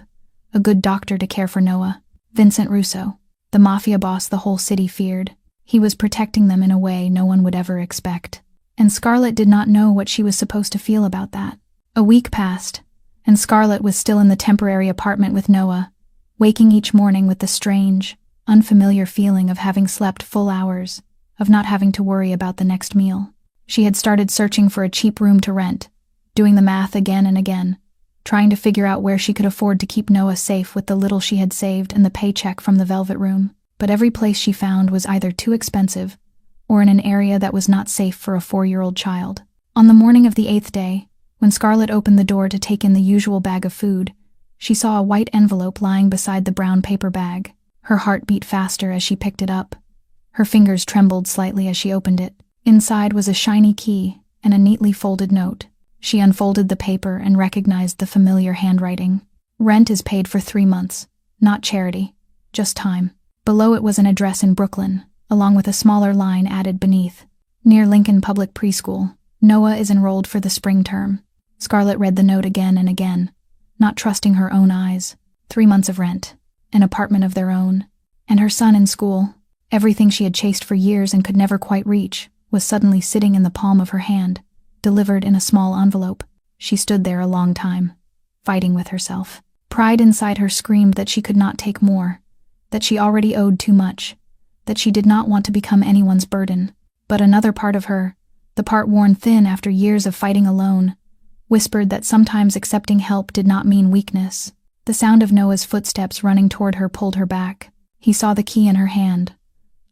a good doctor to care for Noah. Vincent Russo, the mafia boss the whole city feared. He was protecting them in a way no one would ever expect. And Scarlett did not know what she was supposed to feel about that. A week passed, and Scarlett was still in the temporary apartment with Noah, waking each morning with the strange, unfamiliar feeling of having slept full hours, of not having to worry about the next meal. She had started searching for a cheap room to rent, doing the math again and again, trying to figure out where she could afford to keep Noah safe with the little she had saved and the paycheck from the Velvet Room. but every place she found was either too expensive or in an area that was not safe for a 4-year-old child. On the morning of the 8th day, when Scarlett opened the door to take in the usual bag of food, she saw a white envelope lying beside the brown paper bag. Her heart beat faster as she picked it up. Her fingers trembled slightly as she opened it. Inside was a shiny key and a neatly folded note. She unfolded the paper and recognized the familiar handwriting. Rent is paid for 3 months. Not charity, just time. Below it was an address in Brooklyn, along with a smaller line added beneath. Near Lincoln Public Preschool. Noah is enrolled for the spring term. Scarlett read the note again and again, not trusting her own eyes. 3 months of rent, an apartment of their own, and her son in school. Everything she had chased for years and could never quite reach was suddenly sitting in the palm of her hand, delivered in a small envelope. She stood there a long time, fighting with herself. Pride inside her screamed that she could not take more, that she already owed too much, that she did not want to become anyone's burden. But another part of her, the part worn thin after years of fighting alone, whispered that sometimes accepting help did not mean weakness. The sound of Noah's footsteps running toward her pulled her back. He saw the key in her hand,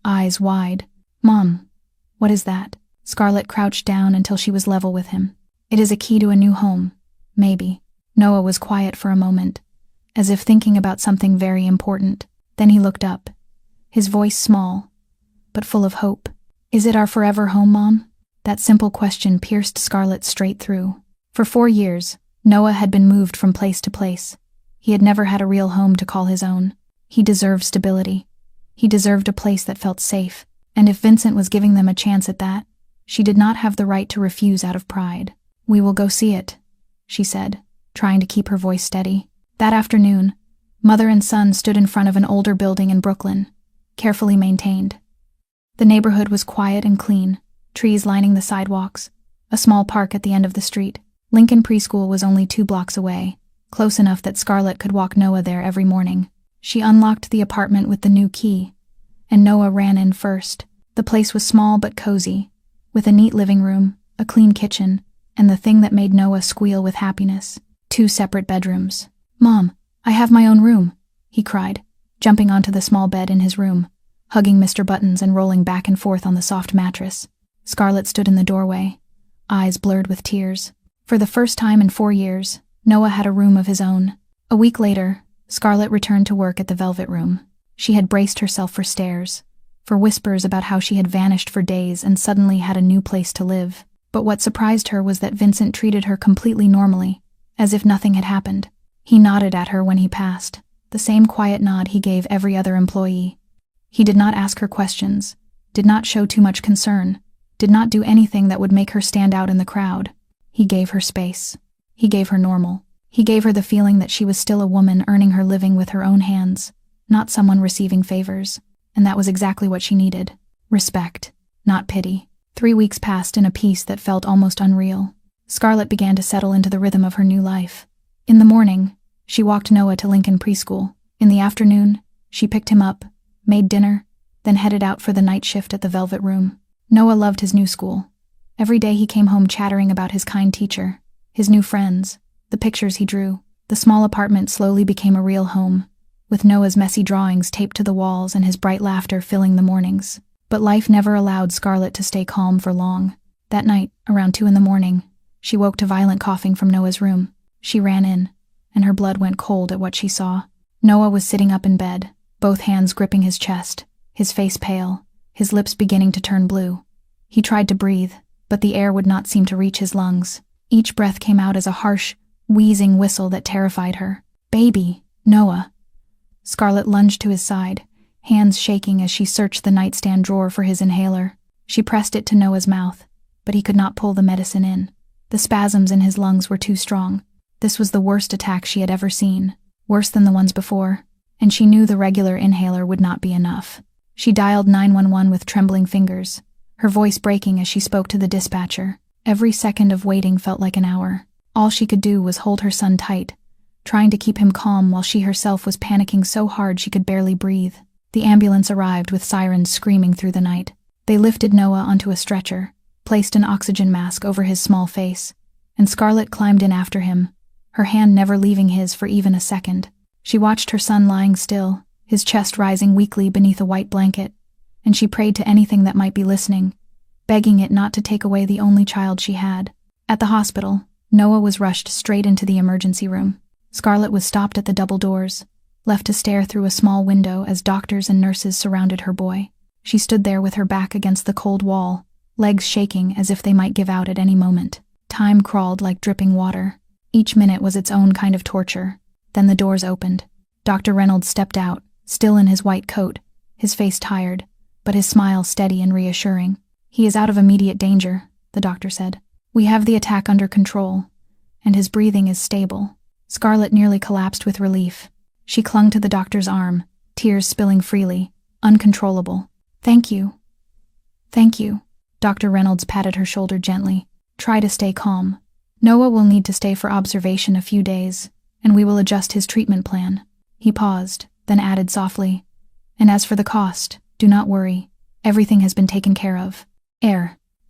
eyes wide. "Mom, what is that?" Scarlett crouched down until she was level with him. "It is a key to a new home, maybe." Noah was quiet for a moment, as if thinking about something very important. Then he looked up, his voice small, but full of hope. "Is it our forever home, Mom?" That simple question pierced Scarlett straight through. For 4 years, Noah had been moved from place to place. He had never had a real home to call his own. He deserved stability. He deserved a place that felt safe. And if Vincent was giving them a chance at that, she did not have the right to refuse out of pride. "We will go see it," she said, trying to keep her voice steady. That afternoon, mother and son stood in front of an older building in Brooklyn, carefully maintained. The neighborhood was quiet and clean, trees lining the sidewalks, a small park at the end of the street. Lincoln Preschool was only 2 blocks away, close enough that Scarlett could walk Noah there every morning. She unlocked the apartment with the new key, and Noah ran in first. The place was small but cozy, with a neat living room, a clean kitchen, and the thing that made Noah squeal with happiness: 2 separate bedrooms. "Mom, I have my own room," he cried, jumping onto the small bed in his room, hugging Mr. Buttons and rolling back and forth on the soft mattress. Scarlett stood in the doorway, eyes blurred with tears. For the first time in 4 years, Noah had a room of his own. A week later, Scarlett returned to work at the Velvet Room. She had braced herself for stares, for whispers about how she had vanished for days and suddenly had a new place to live. But what surprised her was that Vincent treated her completely normally, as if nothing had happened. He nodded at her when he passed, the same quiet nod he gave every other employee. He did not ask her questions, did not show too much concern, did not do anything that would make her stand out in the crowd. He gave her space. He gave her normal. He gave her the feeling that she was still a woman earning her living with her own hands, not someone receiving favors. And that was exactly what she needed. Respect, not pity. 3 weeks passed in a peace that felt almost unreal. Scarlett began to settle into the rhythm of her new life. In the morning, she walked Noah to Lincoln Preschool. In the afternoon, she picked him up, made dinner, then headed out for the night shift at the Velvet Room. Noah loved his new school. Every day he came home chattering about his kind teacher, his new friends, the pictures he drew. The small apartment slowly became a real home, with Noah's messy drawings taped to the walls and his bright laughter filling the mornings. But life never allowed Scarlett to stay calm for long. That night, around 2 a.m, she woke to violent coughing from Noah's room. She ran in, and her blood went cold at what she saw. Noah was sitting up in bed, both hands gripping his chest, his face pale, his lips beginning to turn blue. He tried to breathe, but the air would not seem to reach his lungs. Each breath came out as a harsh, wheezing whistle that terrified her. "Baby, Noah." Scarlett lunged to his side, hands shaking as she searched the nightstand drawer for his inhaler. She pressed it to Noah's mouth, but he could not pull the medicine in. The spasms in his lungs were too strong. This was the worst attack she had ever seen, worse than the ones before, and she knew the regular inhaler would not be enough. She dialed 911 with trembling fingers, her voice breaking as she spoke to the dispatcher. Every second of waiting felt like an hour. All she could do was hold her son tight, trying to keep him calm while she herself was panicking so hard she could barely breathe. The ambulance arrived with sirens screaming through the night. They lifted Noah onto a stretcher, placed an oxygen mask over his small face, and Scarlett climbed in after him, her hand never leaving his for even a second. She watched her son lying still, his chest rising weakly beneath a white blanket, and she prayed to anything that might be listening, begging it not to take away the only child she had. At the hospital, Noah was rushed straight into the emergency room. Scarlett was stopped at the double doors, left to stare through a small window as doctors and nurses surrounded her boy. She stood there with her back against the cold wall, legs shaking as if they might give out at any moment. Time crawled like dripping water. Each minute was its own kind of torture. Then the doors opened. Dr. Reynolds stepped out, still in his white coat, his face tired, but his smile steady and reassuring. "He is out of immediate danger," the doctor said. "We have the attack under control, and his breathing is stable." Scarlett nearly collapsed with relief. She clung to the doctor's arm, tears spilling freely, uncontrollable. "Thank you. Thank you." Dr. Reynolds patted her shoulder gently. "Try to stay calm. Noah will need to stay for observation a few days, and we will adjust his treatment plan." He paused, then added softly, "And as for the cost, do not worry. Everything has been taken care of."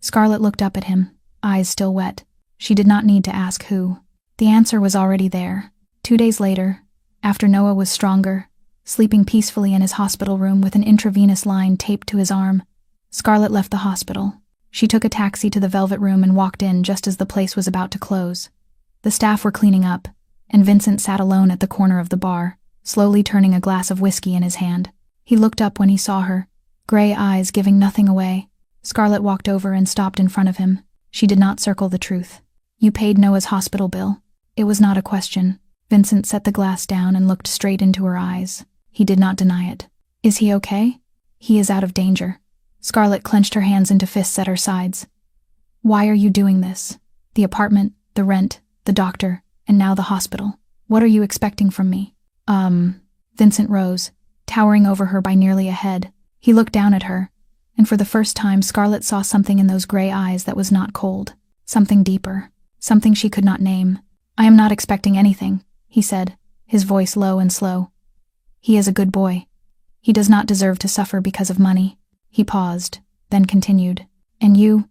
Scarlett looked up at him, eyes still wet. She did not need to ask who. The answer was already there. 2 days later, after Noah was stronger, sleeping peacefully in his hospital room with an intravenous line taped to his arm, Scarlett left the hospital. She took a taxi to the Velvet Room and walked in just as the place was about to close. The staff were cleaning up, and Vincent sat alone at the corner of the bar, slowly turning a glass of whiskey in his hand. He looked up when he saw her, gray eyes giving nothing away. Scarlett walked over and stopped in front of him. She did not circle the truth. "You paid Noah's hospital bill." It was not a question. Vincent set the glass down and looked straight into her eyes. He did not deny it. "Is he okay?" "He is out of danger." Scarlett clenched her hands into fists at her sides. "Why are you doing this? The apartment, the rent, the doctor, and now the hospital. What are you expecting from me?" Vincent rose, towering over her by nearly a head. He looked down at her, and for the first time Scarlett saw something in those gray eyes that was not cold. Something deeper. Something she could not name. "I am not expecting anything," he said, his voice low and slow. "He is a good boy. He does not deserve to suffer because of money." He paused, then continued. "And you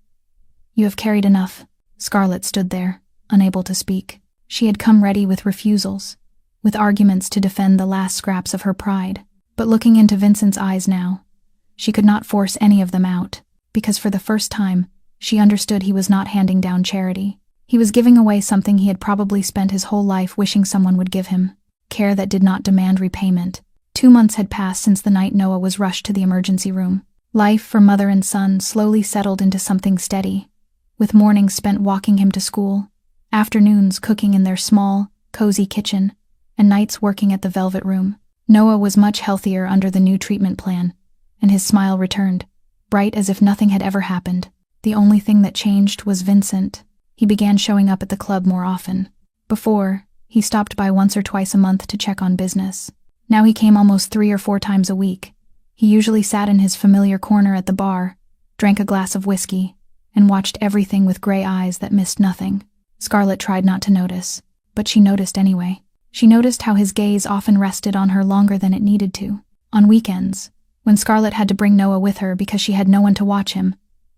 have carried enough." Scarlett stood there, unable to speak. She had come ready with refusals, with arguments to defend the last scraps of her pride. But looking into Vincent's eyes now, she could not force any of them out, because for the first time, she understood he was not handing down charity. He was giving away something he had probably spent his whole life wishing someone would give him, care that did not demand repayment. 2 months had passed since the night Noah was rushed to the emergency room. Life for mother and son slowly settled into something steady, with mornings spent walking him to school, afternoons cooking in their small, cozy kitchen, and nights working at the Velvet Room. Noah was much healthier under the new treatment plan, and his smile returned, bright as if nothing had ever happened. The only thing that changed was Vincent. He began showing up at the club more often. Before, he stopped by once or twice a month to check on business. Now he came almost 3 or 4 times a week. He usually sat in his familiar corner at the bar, drank a glass of whiskey, and watched everything with gray eyes that missed nothing. Scarlett tried not to notice, but she noticed anyway. She noticed how his gaze often rested on her longer than it needed to. On weekends, when Scarlett had to bring Noah with her because she had no one to watch him,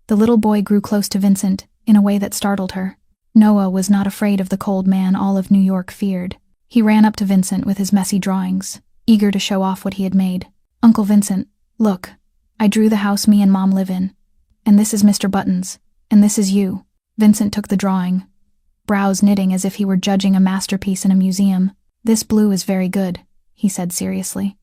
the little boy grew close to Vincent in a way that startled her. Noah was not afraid of the cold man all of New York feared. He ran up to Vincent with his messy drawings, eager to show off what he had made. "Uncle Vincent, look, I drew the house me and Mom live in. And this is Mr. Buttons, and this is you." Vincent took the drawing, brows knitting as if he were judging a masterpiece in a museum. "This blue is very good," he said seriously.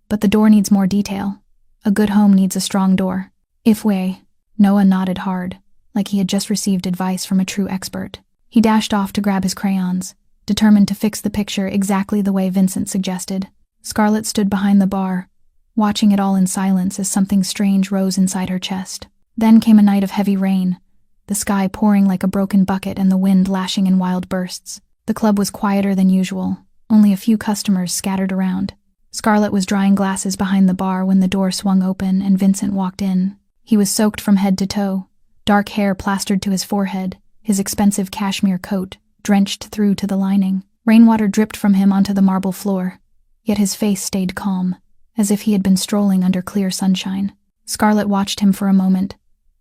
"But the door needs more detail. A good home needs a strong door. If we..." Noah nodded hard, like he had just received advice from a true expert. He dashed off to grab his crayons, determined to fix the picture exactly the way Vincent suggested. Scarlett stood behind the bar, watching it all in silence as something strange rose inside her chest. Then came a night of heavy rain, the sky pouring like a broken bucket and the wind lashing in wild bursts. The club was quieter than usual, only a few customers scattered around. Scarlett was drying glasses behind the bar when the door swung open and Vincent walked in. He was soaked from head to toe, dark hair plastered to his forehead, his expensive cashmere coat drenched through to the lining. Rainwater dripped from him onto the marble floor, yet his face stayed calm, as if he had been strolling under clear sunshine. Scarlett watched him for a moment,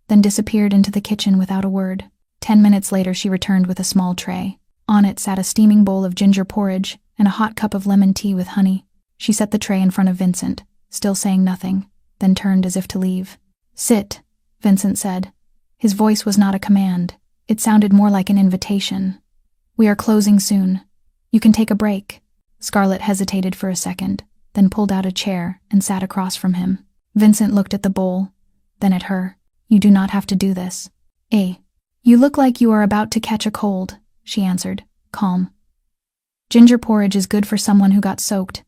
then disappeared into the kitchen without a word. 10 minutes later she returned with a small tray. On it sat a steaming bowl of ginger porridge and a hot cup of lemon tea with honey. She set the tray in front of Vincent, still saying nothing, then turned as if to leave. "Sit," Vincent said. His voice was not a command. It sounded more like an invitation. "We are closing soon. You can take a break." Scarlett hesitated for a second, then pulled out a chair and sat across from him. Vincent looked at the bowl, then at her. "You do not have to do this." "You look like you are about to catch a cold," she answered, calm. "Ginger porridge is good for someone who got soaked."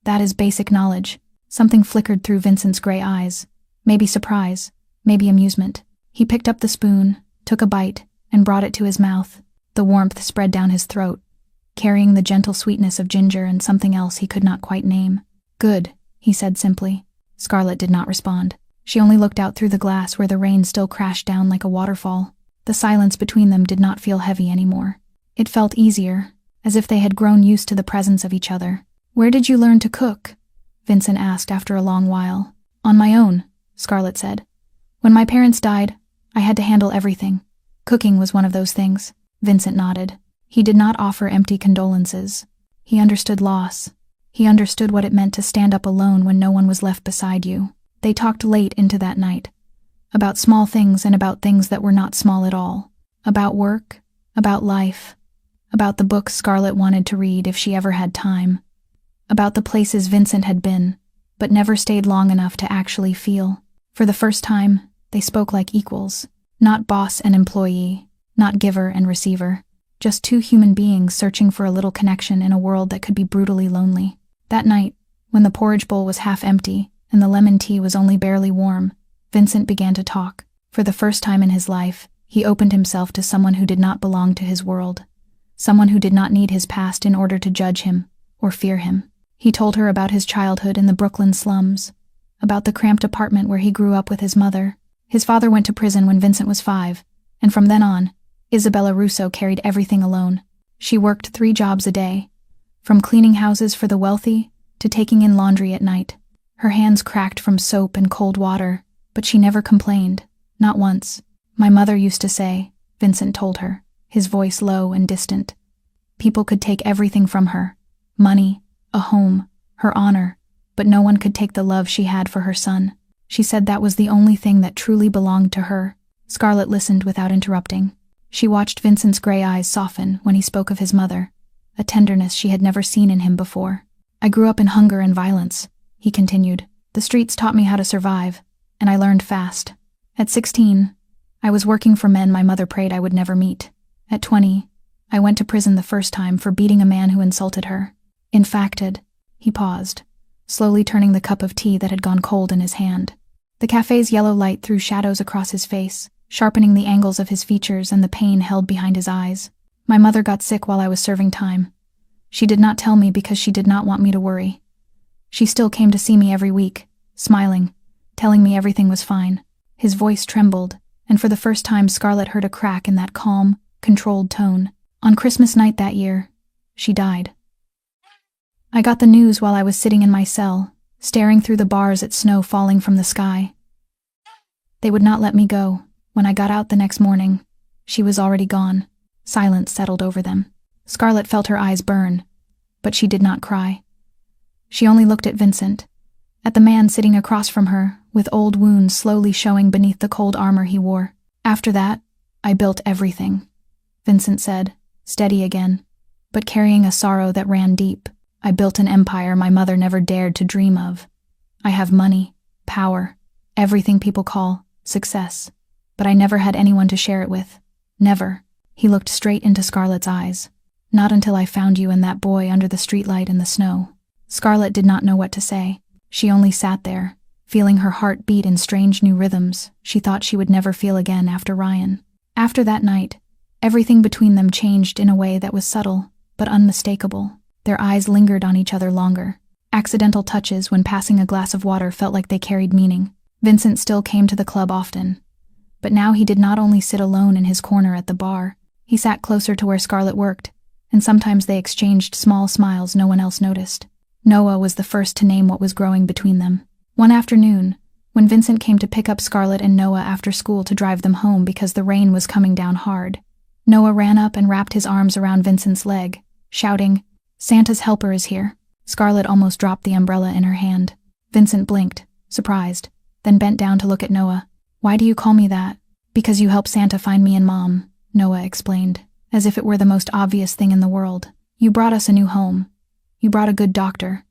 That is basic knowledge. Something flickered through Vincent's gray eyes. Maybe surprise, maybe amusement. He picked up the spoon, took a bite, and brought it to his mouth. The warmth spread down his throat, carrying the gentle sweetness of ginger and something else he could not quite name. "Good," he said simply. Scarlett did not respond. She only looked out through the glass where the rain still crashed down like a waterfall. The silence between them did not feel heavy anymore. It felt easier, as if they had grown used to the presence of each other. "Where did you learn to cook?" Vincent asked after a long while. "On my own," Scarlett said. "When my parents died, I had to handle everything. Cooking was one of those things." Vincent nodded. He did not offer empty condolences. He understood loss. He understood what it meant to stand up alone when no one was left beside you. They talked late into that night. About small things and about things that were not small at all. About work, about life, about the books Scarlett wanted to read if she ever had time. About the places Vincent had been, but never stayed long enough to actually feel. For the first time, they spoke like equals. Not boss and employee, not giver and receiver. Just two human beings searching for a little connection in a world that could be brutally lonely. That night, when the porridge bowl was half empty and the lemon tea was only barely warm, Vincent began to talk. For the first time in his life, he opened himself to someone who did not belong to his world. Someone who did not need his past in order to judge him or fear him. He told her about his childhood in the Brooklyn slums, about the cramped apartment where he grew up with his mother. His father went to prison when Vincent was 5, and from then on, Isabella Russo carried everything alone. She worked 3 jobs a day, from cleaning houses for the wealthy to taking in laundry at night. Her hands cracked from soap and cold water, but she never complained, not once. "My mother used to say," Vincent told her, his voice low and distant. "People could take everything from her, money, a home, her honor, but no one could take the love she had for her son. She said that was the only thing that truly belonged to her." Scarlett listened without interrupting. She watched Vincent's gray eyes soften when he spoke of his mother, a tenderness she had never seen in him before. "I grew up in hunger and violence," he continued. "The streets taught me how to survive, and I learned fast. At 16, I was working for men my mother prayed I would never meet. At 20, I went to prison the first time for beating a man who insulted her. Infacted." He paused, slowly turning the cup of tea that had gone cold in his hand. The cafe's yellow light threw shadows across his face, sharpening the angles of his features and the pain held behind his eyes. "My mother got sick while I was serving time. She did not tell me because she did not want me to worry. She still came to see me every week, smiling, telling me everything was fine." His voice trembled, and for the first time Scarlett heard a crack in that calm, controlled tone. "On Christmas night that year, she died. I got the news while I was sitting in my cell, staring through the bars at snow falling from the sky. They would not let me go. When I got out the next morning, she was already gone." Silence settled over them. Scarlett felt her eyes burn, but she did not cry. She only looked at Vincent, at the man sitting across from her, with old wounds slowly showing beneath the cold armor he wore. "After that, I built everything," Vincent said, steady again, but carrying a sorrow that ran deep. "I built an empire my mother never dared to dream of. I have money, power, everything people call success, but I never had anyone to share it with. Never." He looked straight into Scarlett's eyes. "Not until I found you and that boy under the streetlight in the snow." Scarlett did not know what to say. She only sat there, feeling her heart beat in strange new rhythms she thought she would never feel again after Ryan. After that night, everything between them changed in a way that was subtle, but unmistakable. Their eyes lingered on each other longer. Accidental touches when passing a glass of water felt like they carried meaning. Vincent still came to the club often, but now he did not only sit alone in his corner at the bar. He sat closer to where Scarlett worked, and sometimes they exchanged small smiles no one else noticed. Noah was the first to name what was growing between them. One afternoon, when Vincent came to pick up Scarlett and Noah after school to drive them home because the rain was coming down hard, Noah ran up and wrapped his arms around Vincent's leg, shouting, "Santa's helper is here." Scarlett almost dropped the umbrella in her hand. Vincent blinked, surprised, then bent down to look at Noah. "Why do you call me that?" "Because you helped Santa find me and Mom," Noah explained, as if it were the most obvious thing in the world. "You brought us a new home. You brought a good doctor.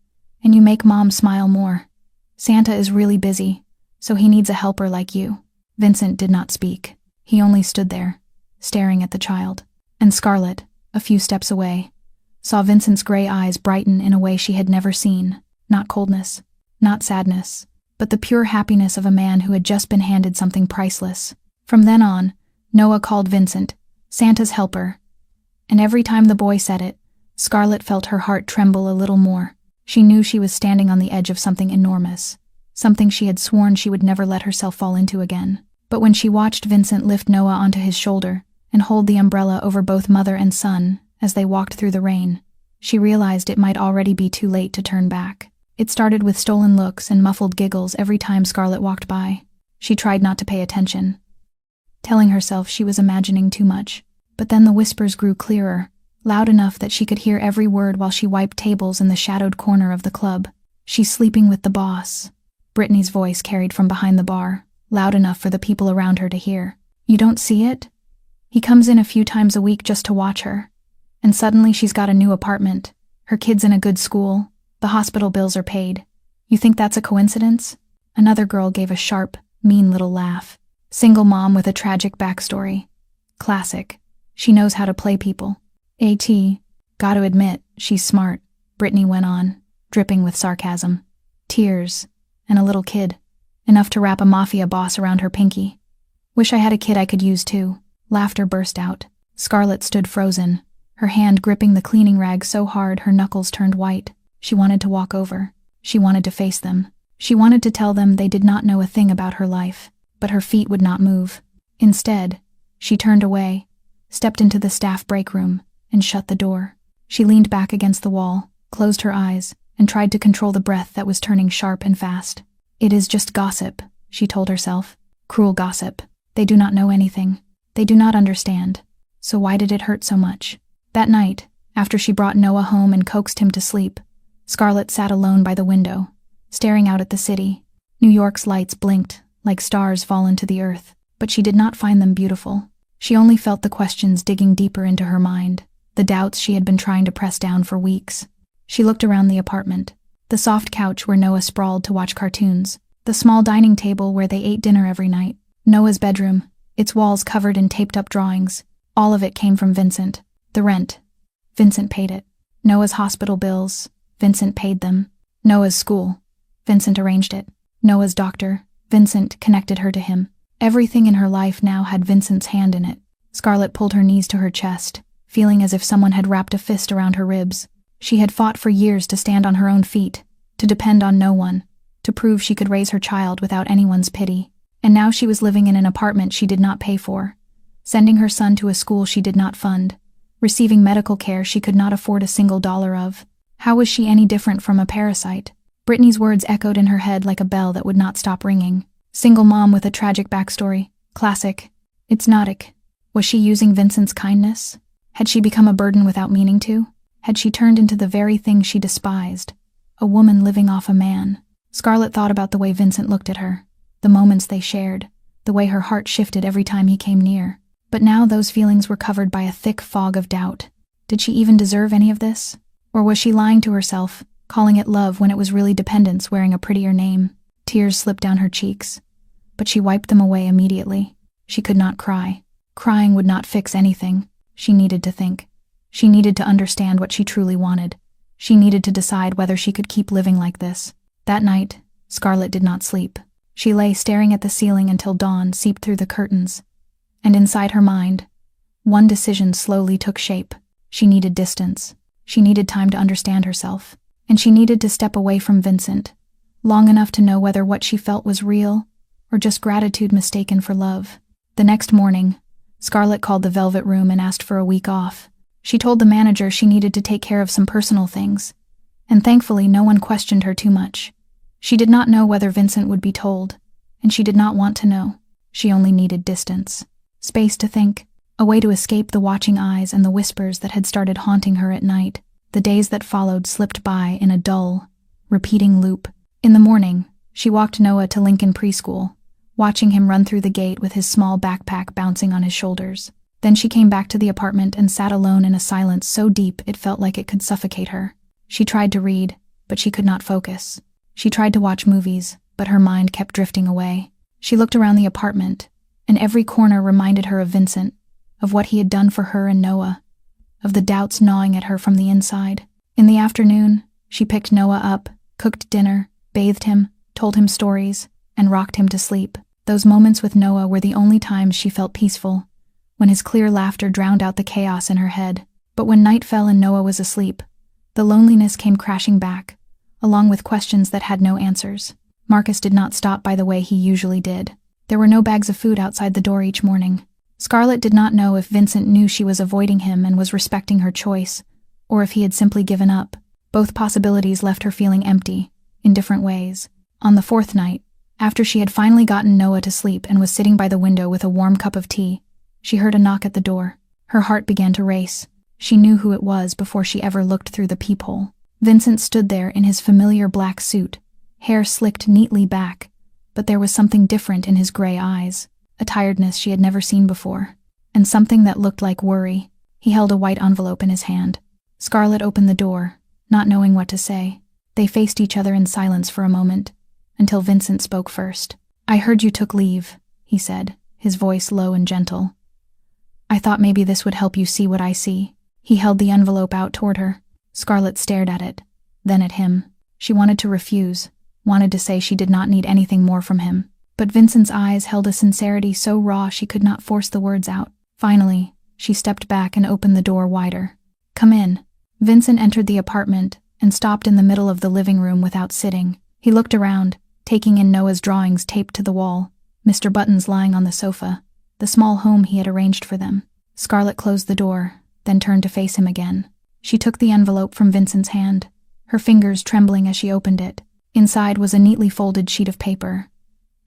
And you make Mom smile more. Santa is really busy, so he needs a helper like you." Vincent did not speak. He only stood there, staring at the child. And Scarlett, a few steps away, saw Vincent's gray eyes brighten in a way she had never seen. Not coldness, not sadness, but the pure happiness of a man who had just been handed something priceless. From then on, Noah called Vincent Santa's helper, and every time the boy said it, Scarlett felt her heart tremble a little more. She knew she was standing on the edge of something enormous, something she had sworn she would never let herself fall into again. But when she watched Vincent lift Noah onto his shoulder and hold the umbrella over both mother and son as they walked through the rain, she realized it might already be too late to turn back. It started with stolen looks and muffled giggles every time Scarlett walked by. She tried not to pay attention, telling herself she was imagining too much. But then the whispers grew clearer, loud enough that she could hear every word while she wiped tables in the shadowed corner of the club. "She's sleeping with the boss," Brittany's voice carried from behind the bar, loud enough for the people around her to hear. "You don't see it? He comes in a few times a week just to watch her. And suddenly she's got a new apartment, her kids in a good school, the hospital bills are paid. You think that's a coincidence?" Another girl gave a sharp, mean little laugh. "Single mom with a tragic backstory. Classic. She knows how to play people. Gotta admit, she's smart," Brittany went on, dripping with sarcasm. "Tears. And a little kid. Enough to wrap a mafia boss around her pinky. Wish I had a kid I could use too." Laughter burst out. Scarlett stood frozen, her hand gripping the cleaning rag so hard her knuckles turned white. She wanted to walk over. She wanted to face them. She wanted to tell them they did not know a thing about her life, but her feet would not move. Instead, she turned away, stepped into the staff break room, and shut the door. She leaned back against the wall, closed her eyes, and tried to control the breath that was turning sharp and fast. "It is just gossip," she told herself. "Cruel gossip. They do not know anything. They do not understand. So why did it hurt so much?" That night, after she brought Noah home and coaxed him to sleep, Scarlett sat alone by the window, staring out at the city. New York's lights blinked, like stars fallen to the earth, but she did not find them beautiful. She only felt the questions digging deeper into her mind, the doubts she had been trying to press down for weeks. She looked around the apartment, the soft couch where Noah sprawled to watch cartoons, the small dining table where they ate dinner every night, Noah's bedroom, its walls covered in taped-up drawings. All of it came from Vincent. The rent. Vincent paid it. Noah's hospital bills. Vincent paid them. Noah's school. Vincent arranged it. Noah's doctor. Vincent connected her to him. Everything in her life now had Vincent's hand in it. Scarlett pulled her knees to her chest, feeling as if someone had wrapped a fist around her ribs. She had fought for years to stand on her own feet, to depend on no one, to prove she could raise her child without anyone's pity. And now she was living in an apartment she did not pay for, sending her son to a school she did not fund, receiving medical care she could not afford a single dollar of. How was she any different from a parasite? Brittany's words echoed in her head like a bell that would not stop ringing. Single mom with a tragic backstory. Classic. It's nautic. Was she using Vincent's kindness? Had she become a burden without meaning to? Had she turned into the very thing she despised? A woman living off a man. Scarlett thought about the way Vincent looked at her, the moments they shared, the way her heart shifted every time he came near. But now those feelings were covered by a thick fog of doubt. Did she even deserve any of this? Or was she lying to herself, calling it love when it was really dependence wearing a prettier name? Tears slipped down her cheeks, but she wiped them away immediately. She could not cry. Crying would not fix anything. She needed to think. She needed to understand what she truly wanted. She needed to decide whether she could keep living like this. That night, Scarlett did not sleep. She lay staring at the ceiling until dawn seeped through the curtains. And inside her mind, one decision slowly took shape. She needed distance. She needed time to understand herself. And she needed to step away from Vincent, long enough to know whether what she felt was real or just gratitude mistaken for love. The next morning, Scarlett called the Velvet Room and asked for a week off. She told the manager she needed to take care of some personal things, and thankfully no one questioned her too much. She did not know whether Vincent would be told, and she did not want to know. She only needed distance. Space to think, a way to escape the watching eyes and the whispers that had started haunting her at night. The days that followed slipped by in a dull, repeating loop. In the morning, she walked Noah to Lincoln Preschool, watching him run through the gate with his small backpack bouncing on his shoulders. Then she came back to the apartment and sat alone in a silence so deep it felt like it could suffocate her. She tried to read, but she could not focus. She tried to watch movies, but her mind kept drifting away. She looked around the apartment, and every corner reminded her of Vincent, of what he had done for her and Noah, of the doubts gnawing at her from the inside. In the afternoon, she picked Noah up, cooked dinner, bathed him, told him stories, and rocked him to sleep. Those moments with Noah were the only times she felt peaceful, when his clear laughter drowned out the chaos in her head. But when night fell and Noah was asleep, the loneliness came crashing back, along with questions that had no answers. Marcus did not stop by the way he usually did. There were no bags of food outside the door each morning. Scarlett did not know if Vincent knew she was avoiding him and was respecting her choice, or if he had simply given up. Both possibilities left her feeling empty, in different ways. On the fourth night, after she had finally gotten Noah to sleep and was sitting by the window with a warm cup of tea, she heard a knock at the door. Her heart began to race. She knew who it was before she ever looked through the peephole. Vincent stood there in his familiar black suit, hair slicked neatly back, but there was something different in his gray eyes, a tiredness she had never seen before, and something that looked like worry. He held a white envelope in his hand. Scarlett opened the door, not knowing what to say. They faced each other in silence for a moment, until Vincent spoke first. "I heard you took leave," he said, his voice low and gentle. "I thought maybe this would help you see what I see." He held the envelope out toward her. Scarlett stared at it, then at him. She wanted to refuse, wanted to say she did not need anything more from him. But Vincent's eyes held a sincerity so raw she could not force the words out. Finally, she stepped back and opened the door wider. "Come in." Vincent entered the apartment and stopped in the middle of the living room without sitting. He looked around, taking in Noah's drawings taped to the wall, Mr. Buttons lying on the sofa, the small home he had arranged for them. Scarlett closed the door, then turned to face him again. She took the envelope from Vincent's hand, her fingers trembling as she opened it. Inside was a neatly folded sheet of paper,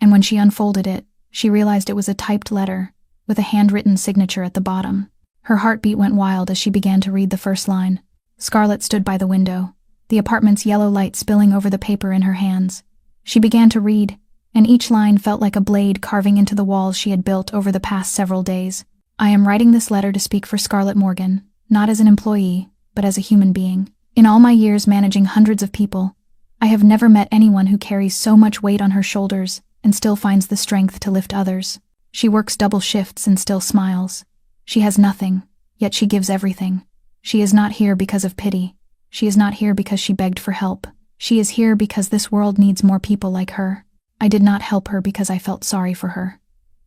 and when she unfolded it, she realized it was a typed letter, with a handwritten signature at the bottom. Her heartbeat went wild as she began to read the first line. Scarlett stood by the window, the apartment's yellow light spilling over the paper in her hands. She began to read, and each line felt like a blade carving into the walls she had built over the past several days. "I am writing this letter to speak for Scarlett Morgan, not as an employee, but as a human being. In all my years managing hundreds of people, I have never met anyone who carries so much weight on her shoulders and still finds the strength to lift others. She works double shifts and still smiles. She has nothing, yet she gives everything. She is not here because of pity. She is not here because she begged for help. She is here because this world needs more people like her. I did not help her because I felt sorry for her.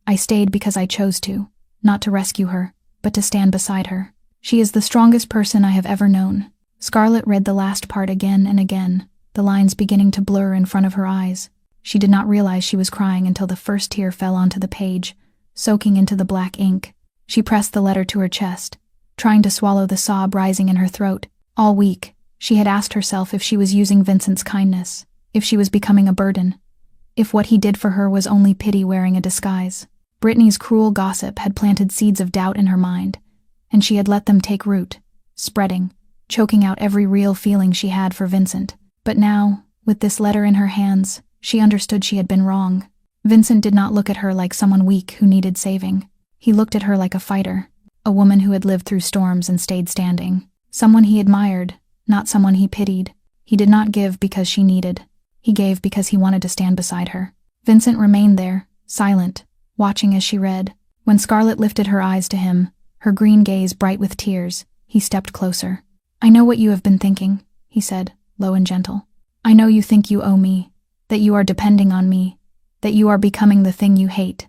I stayed because I chose to, not to rescue her, but to stand beside her. She is the strongest person I have ever known." Scarlett read the last part again and again, the lines beginning to blur in front of her eyes. She did not realize she was crying until the first tear fell onto the page, soaking into the black ink. She pressed the letter to her chest, trying to swallow the sob rising in her throat. All week, she had asked herself if she was using Vincent's kindness, if she was becoming a burden, if what he did for her was only pity wearing a disguise. Brittany's cruel gossip had planted seeds of doubt in her mind, and she had let them take root, spreading, choking out every real feeling she had for Vincent. But now, with this letter in her hands, she understood she had been wrong. Vincent did not look at her like someone weak who needed saving. He looked at her like a fighter, a woman who had lived through storms and stayed standing. Someone he admired, not someone he pitied. He did not give because she needed. He gave because he wanted to stand beside her. Vincent remained there, silent, watching as she read. When Scarlett lifted her eyes to him, her green gaze bright with tears, he stepped closer. "I know what you have been thinking," he said, low and gentle. "I know you think you owe me, that you are depending on me, that you are becoming the thing you hate.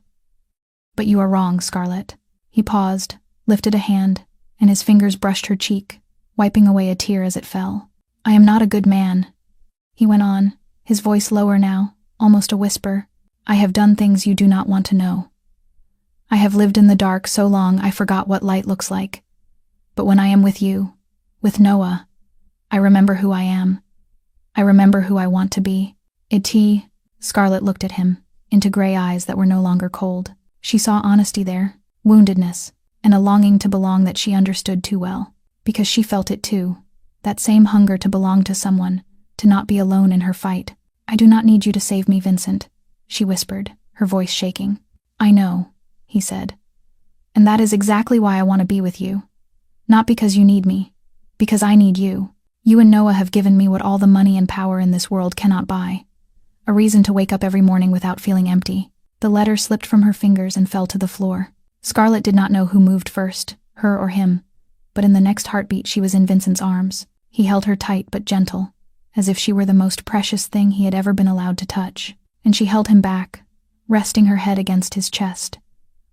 But you are wrong, Scarlett." He paused, lifted a hand, and his fingers brushed her cheek, wiping away a tear as it fell. "I am not a good man," he went on, his voice lower now, almost a whisper. "I have done things you do not want to know. I have lived in the dark so long I forgot what light looks like. But when I am with you, with Noah, I remember who I am. I remember who I want to be." Scarlett looked at him, into gray eyes that were no longer cold. She saw honesty there, woundedness, and a longing to belong that she understood too well, because she felt it too. that same hunger to belong to someone, to not be alone in her fight. "I do not need you to save me, Vincent," she whispered, her voice shaking. "I know," he said. "And that is exactly why I want to be with you. Not because you need me, because I need you. You and Noah have given me what all the money and power in this world cannot buy. A reason to wake up every morning without feeling empty." The letter slipped from her fingers and fell to the floor. Scarlett did not know who moved first, her or him, but in the next heartbeat she was in Vincent's arms. He held her tight but gentle, as if she were the most precious thing he had ever been allowed to touch. And she held him back, resting her head against his chest,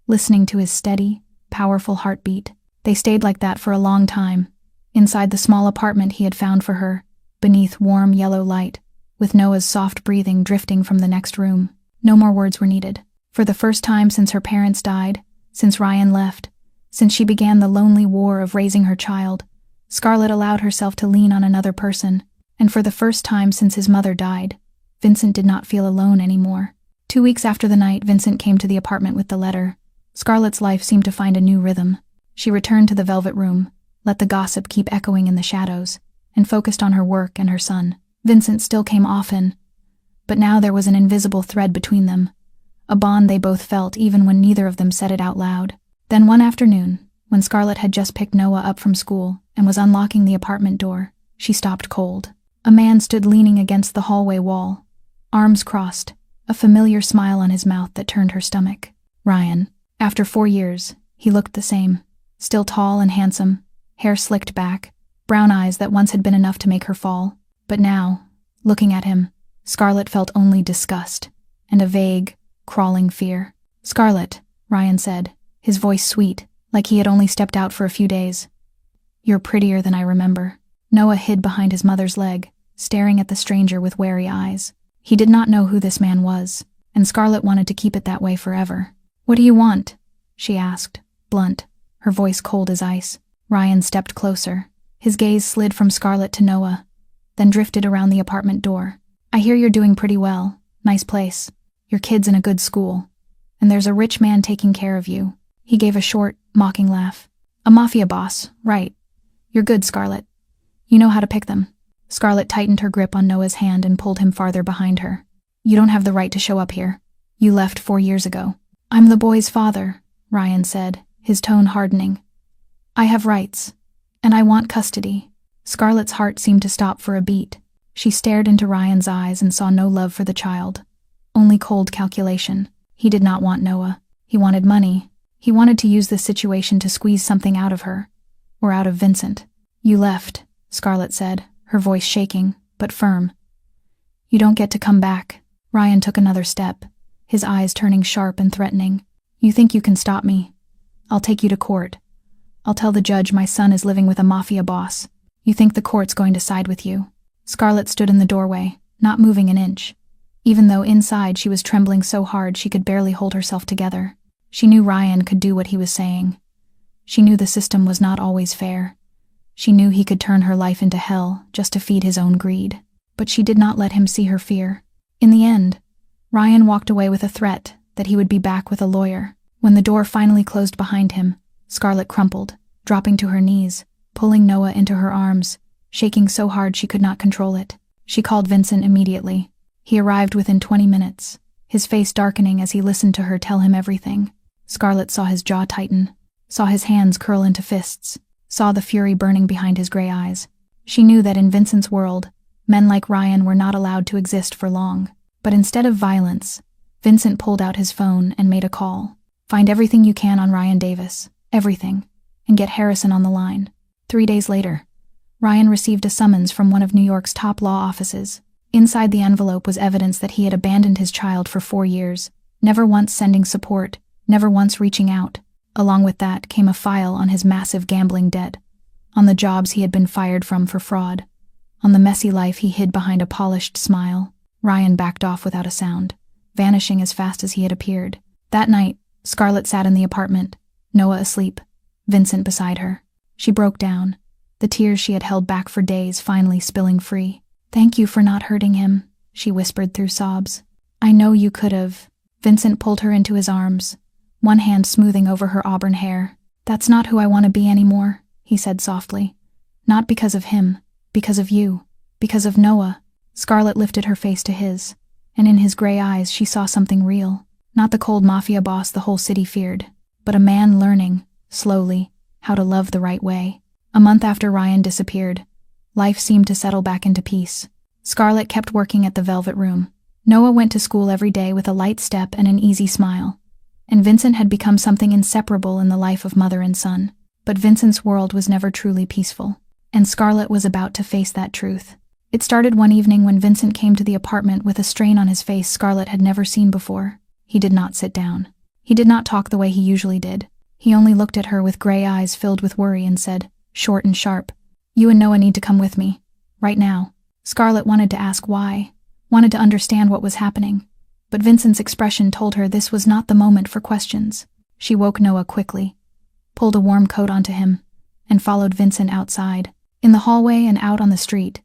listening to his steady, powerful heartbeat. They stayed like that for a long time, inside the small apartment he had found for her, beneath warm yellow light, with Noah's soft breathing drifting from the next room. No more words were needed. For the first time since her parents died, since Ryan left, since she began the lonely war of raising her child, Scarlett allowed herself to lean on another person, and for the first time since his mother died, Vincent did not feel alone anymore. 2 weeks after the night Vincent came to the apartment with the letter, Scarlett's life seemed to find a new rhythm. She returned to the velvet room, let the gossip keep echoing in the shadows, and focused on her work and her son. Vincent still came often, but now there was an invisible thread between them, a bond they both felt even when neither of them said it out loud. Then one afternoon, when Scarlett had just picked Noah up from school and was unlocking the apartment door, she stopped cold. A man stood leaning against the hallway wall, arms crossed, a familiar smile on his mouth that turned her stomach. Ryan. After 4 years, he looked the same, still tall and handsome, hair slicked back, brown eyes that once had been enough to make her fall. But now, looking at him, Scarlett felt only disgust and a vague, crawling fear. "Scarlett," Ryan said, his voice sweet, like he had only stepped out for a few days. "You're prettier than I remember." Noah hid behind his mother's leg, staring at the stranger with wary eyes. He did not know who this man was, and Scarlett wanted to keep it that way forever. "What do you want?" she asked, blunt, her voice cold as ice. Ryan stepped closer. His gaze slid from Scarlett to Noah, then drifted around the apartment door. "I hear you're doing pretty well. Nice place. Your kid's in a good school. And there's a rich man taking care of you." He gave a short, mocking laugh. "A mafia boss, right. You're good, Scarlett. You know how to pick them." Scarlett tightened her grip on Noah's hand and pulled him farther behind her. "You don't have the right to show up here. You left 4 years ago." "I'm the boy's father," Ryan said, his tone hardening. "I have rights, and I want custody." Scarlett's heart seemed to stop for a beat. She stared into Ryan's eyes and saw no love for the child, only cold calculation. He did not want Noah. He wanted money. He wanted to use this situation to squeeze something out of her, or out of Vincent. "You left," Scarlett said, her voice shaking, but firm. "You don't get to come back." Ryan took another step, his eyes turning sharp and threatening. "You think you can stop me? I'll take you to court. I'll tell the judge my son is living with a mafia boss. You think the court's going to side with you?" Scarlett stood in the doorway, not moving an inch, even though inside she was trembling so hard she could barely hold herself together. She knew Ryan could do what he was saying. She knew the system was not always fair. She knew he could turn her life into hell just to feed his own greed. But she did not let him see her fear. In the end, Ryan walked away with a threat that he would be back with a lawyer. When the door finally closed behind him, Scarlett crumpled, dropping to her knees, pulling Noah into her arms, shaking so hard she could not control it. She called Vincent immediately. He arrived within 20 minutes, his face darkening as he listened to her tell him everything. Scarlett saw his jaw tighten, saw his hands curl into fists, saw the fury burning behind his gray eyes. She knew that in Vincent's world, men like Ryan were not allowed to exist for long. But instead of violence, Vincent pulled out his phone and made a call. "Find everything you can on Ryan Davis, everything, and get Harrison on the line." 3 days later, Ryan received a summons from one of New York's top law offices. Inside the envelope was evidence that he had abandoned his child for 4 years, never once sending support, never once reaching out. Along with that came a file on his massive gambling debt, on the jobs he had been fired from for fraud, on the messy life he hid behind a polished smile. Ryan backed off without a sound, vanishing as fast as he had appeared. That night, Scarlett sat in the apartment, Noah asleep, Vincent beside her. She broke down, the tears she had held back for days finally spilling free. "Thank you for not hurting him," she whispered through sobs. "I know you could have." Vincent pulled her into his arms, one hand smoothing over her auburn hair. "That's not who I want to be anymore," he said softly. "Not because of him, Because of you. Because of Noah. Scarlett lifted her face to his, and in his gray eyes she saw something real. Not the cold mafia boss the whole city feared, but a man learning, slowly, how to love the right way. A month after Ryan disappeared, life seemed to settle back into peace. Scarlett kept working at the Velvet Room. Noah went to school every day with a light step and an easy smile. And Vincent had become something inseparable in the life of mother and son. But Vincent's world was never truly peaceful. And Scarlett was about to face that truth. It started one evening when Vincent came to the apartment with a strain on his face Scarlett had never seen before. He did not sit down. He did not talk the way he usually did. He only looked at her with gray eyes filled with worry and said, short and sharp, "You and Noah need to come with me. Right now." Scarlett wanted to ask why, wanted to understand what was happening. But Vincent's expression told her this was not the moment for questions. She woke Noah quickly, pulled a warm coat onto him, and followed Vincent outside. In the hallway and out on the street,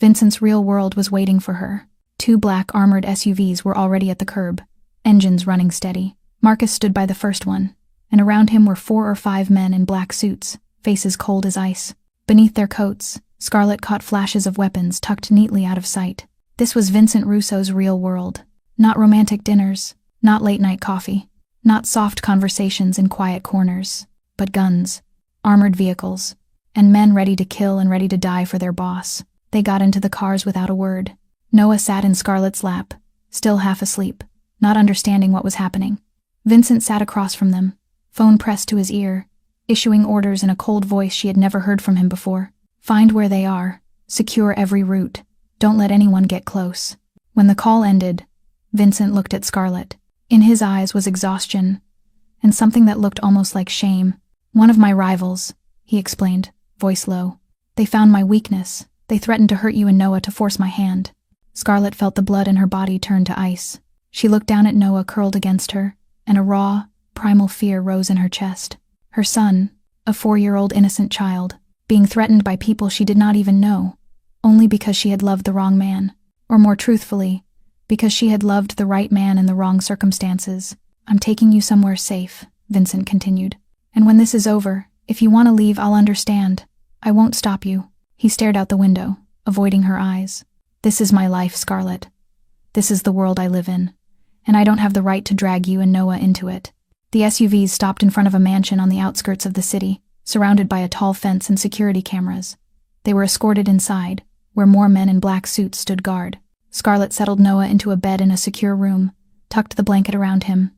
Vincent's real world was waiting for her. 2 black armored SUVs were already at the curb, engines running steady. Marcus stood by the first one, and around him were 4 or 5 men in black suits, faces cold as ice. Beneath their coats, Scarlett caught flashes of weapons tucked neatly out of sight. This was Vincent Russo's real world. Not romantic dinners, not late-night coffee, not soft conversations in quiet corners, but guns, armored vehicles, and men ready to kill and ready to die for their boss. They got into the cars without a word. Noah sat in Scarlett's lap, still half asleep, not understanding what was happening. Vincent sat across from them, phone pressed to his ear, issuing orders in a cold voice she had never heard from him before. Find where they are, secure every route, don't let anyone get close. When the call ended, Vincent looked at Scarlett. In his eyes was exhaustion, and something that looked almost like shame. "One of my rivals," he explained, voice low. "They found my weakness. They threatened to hurt you and Noah to force my hand." Scarlett felt the blood in her body turn to ice. She looked down at Noah curled against her, and a raw, primal fear rose in her chest. Her son, a 4-year-old innocent child, being threatened by people she did not even know, only because she had loved the wrong man. Or more truthfully, because she had loved the right man in the wrong circumstances. "I'm taking you somewhere safe," Vincent continued. "And when this is over, if you want to leave, I'll understand. I won't stop you." He stared out the window, avoiding her eyes. "This is my life, Scarlett. This is the world I live in, and I don't have the right to drag you and Noah into it." The SUVs stopped in front of a mansion on the outskirts of the city, surrounded by a tall fence and security cameras. They were escorted inside, where more men in black suits stood guard. Scarlett settled Noah into a bed in a secure room, tucked the blanket around him,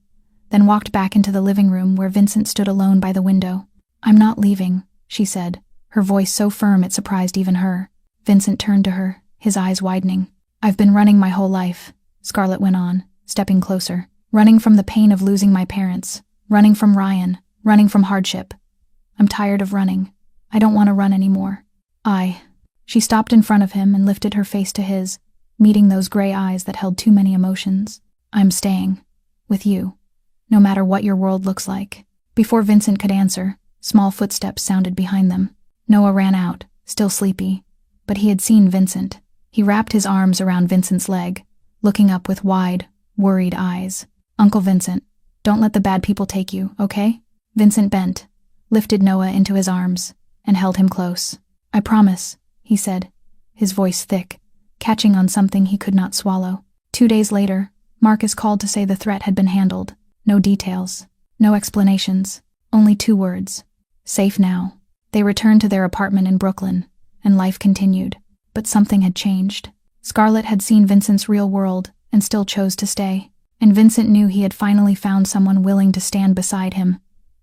then walked back into the living room where Vincent stood alone by the window. "I'm not leaving," she said, her voice so firm it surprised even her. Vincent turned to her, his eyes widening. "I've been running my whole life," Scarlett went on, stepping closer. "Running from the pain of losing my parents, running from Ryan, running from hardship. I'm tired of running. I don't want to run anymore. She stopped in front of him and lifted her face to his, meeting those gray eyes that held too many emotions. "I'm staying. With you. No matter what your world looks like." Before Vincent could answer, small footsteps sounded behind them. Noah ran out, still sleepy, but he had seen Vincent. He wrapped his arms around Vincent's leg, looking up with wide, worried eyes. "Uncle Vincent, don't let the bad people take you, okay?" Vincent bent, lifted Noah into his arms, and held him close. "I promise," he said, his voice thick, catching on something he could not swallow. 2 days later, Marcus called to say the threat had been handled. No details, no explanations, only 2 words. Safe now. They returned to their apartment in Brooklyn, and life continued. But something had changed. Scarlett had seen Vincent's real world and still chose to stay. And Vincent knew he had finally found someone willing to stand beside him,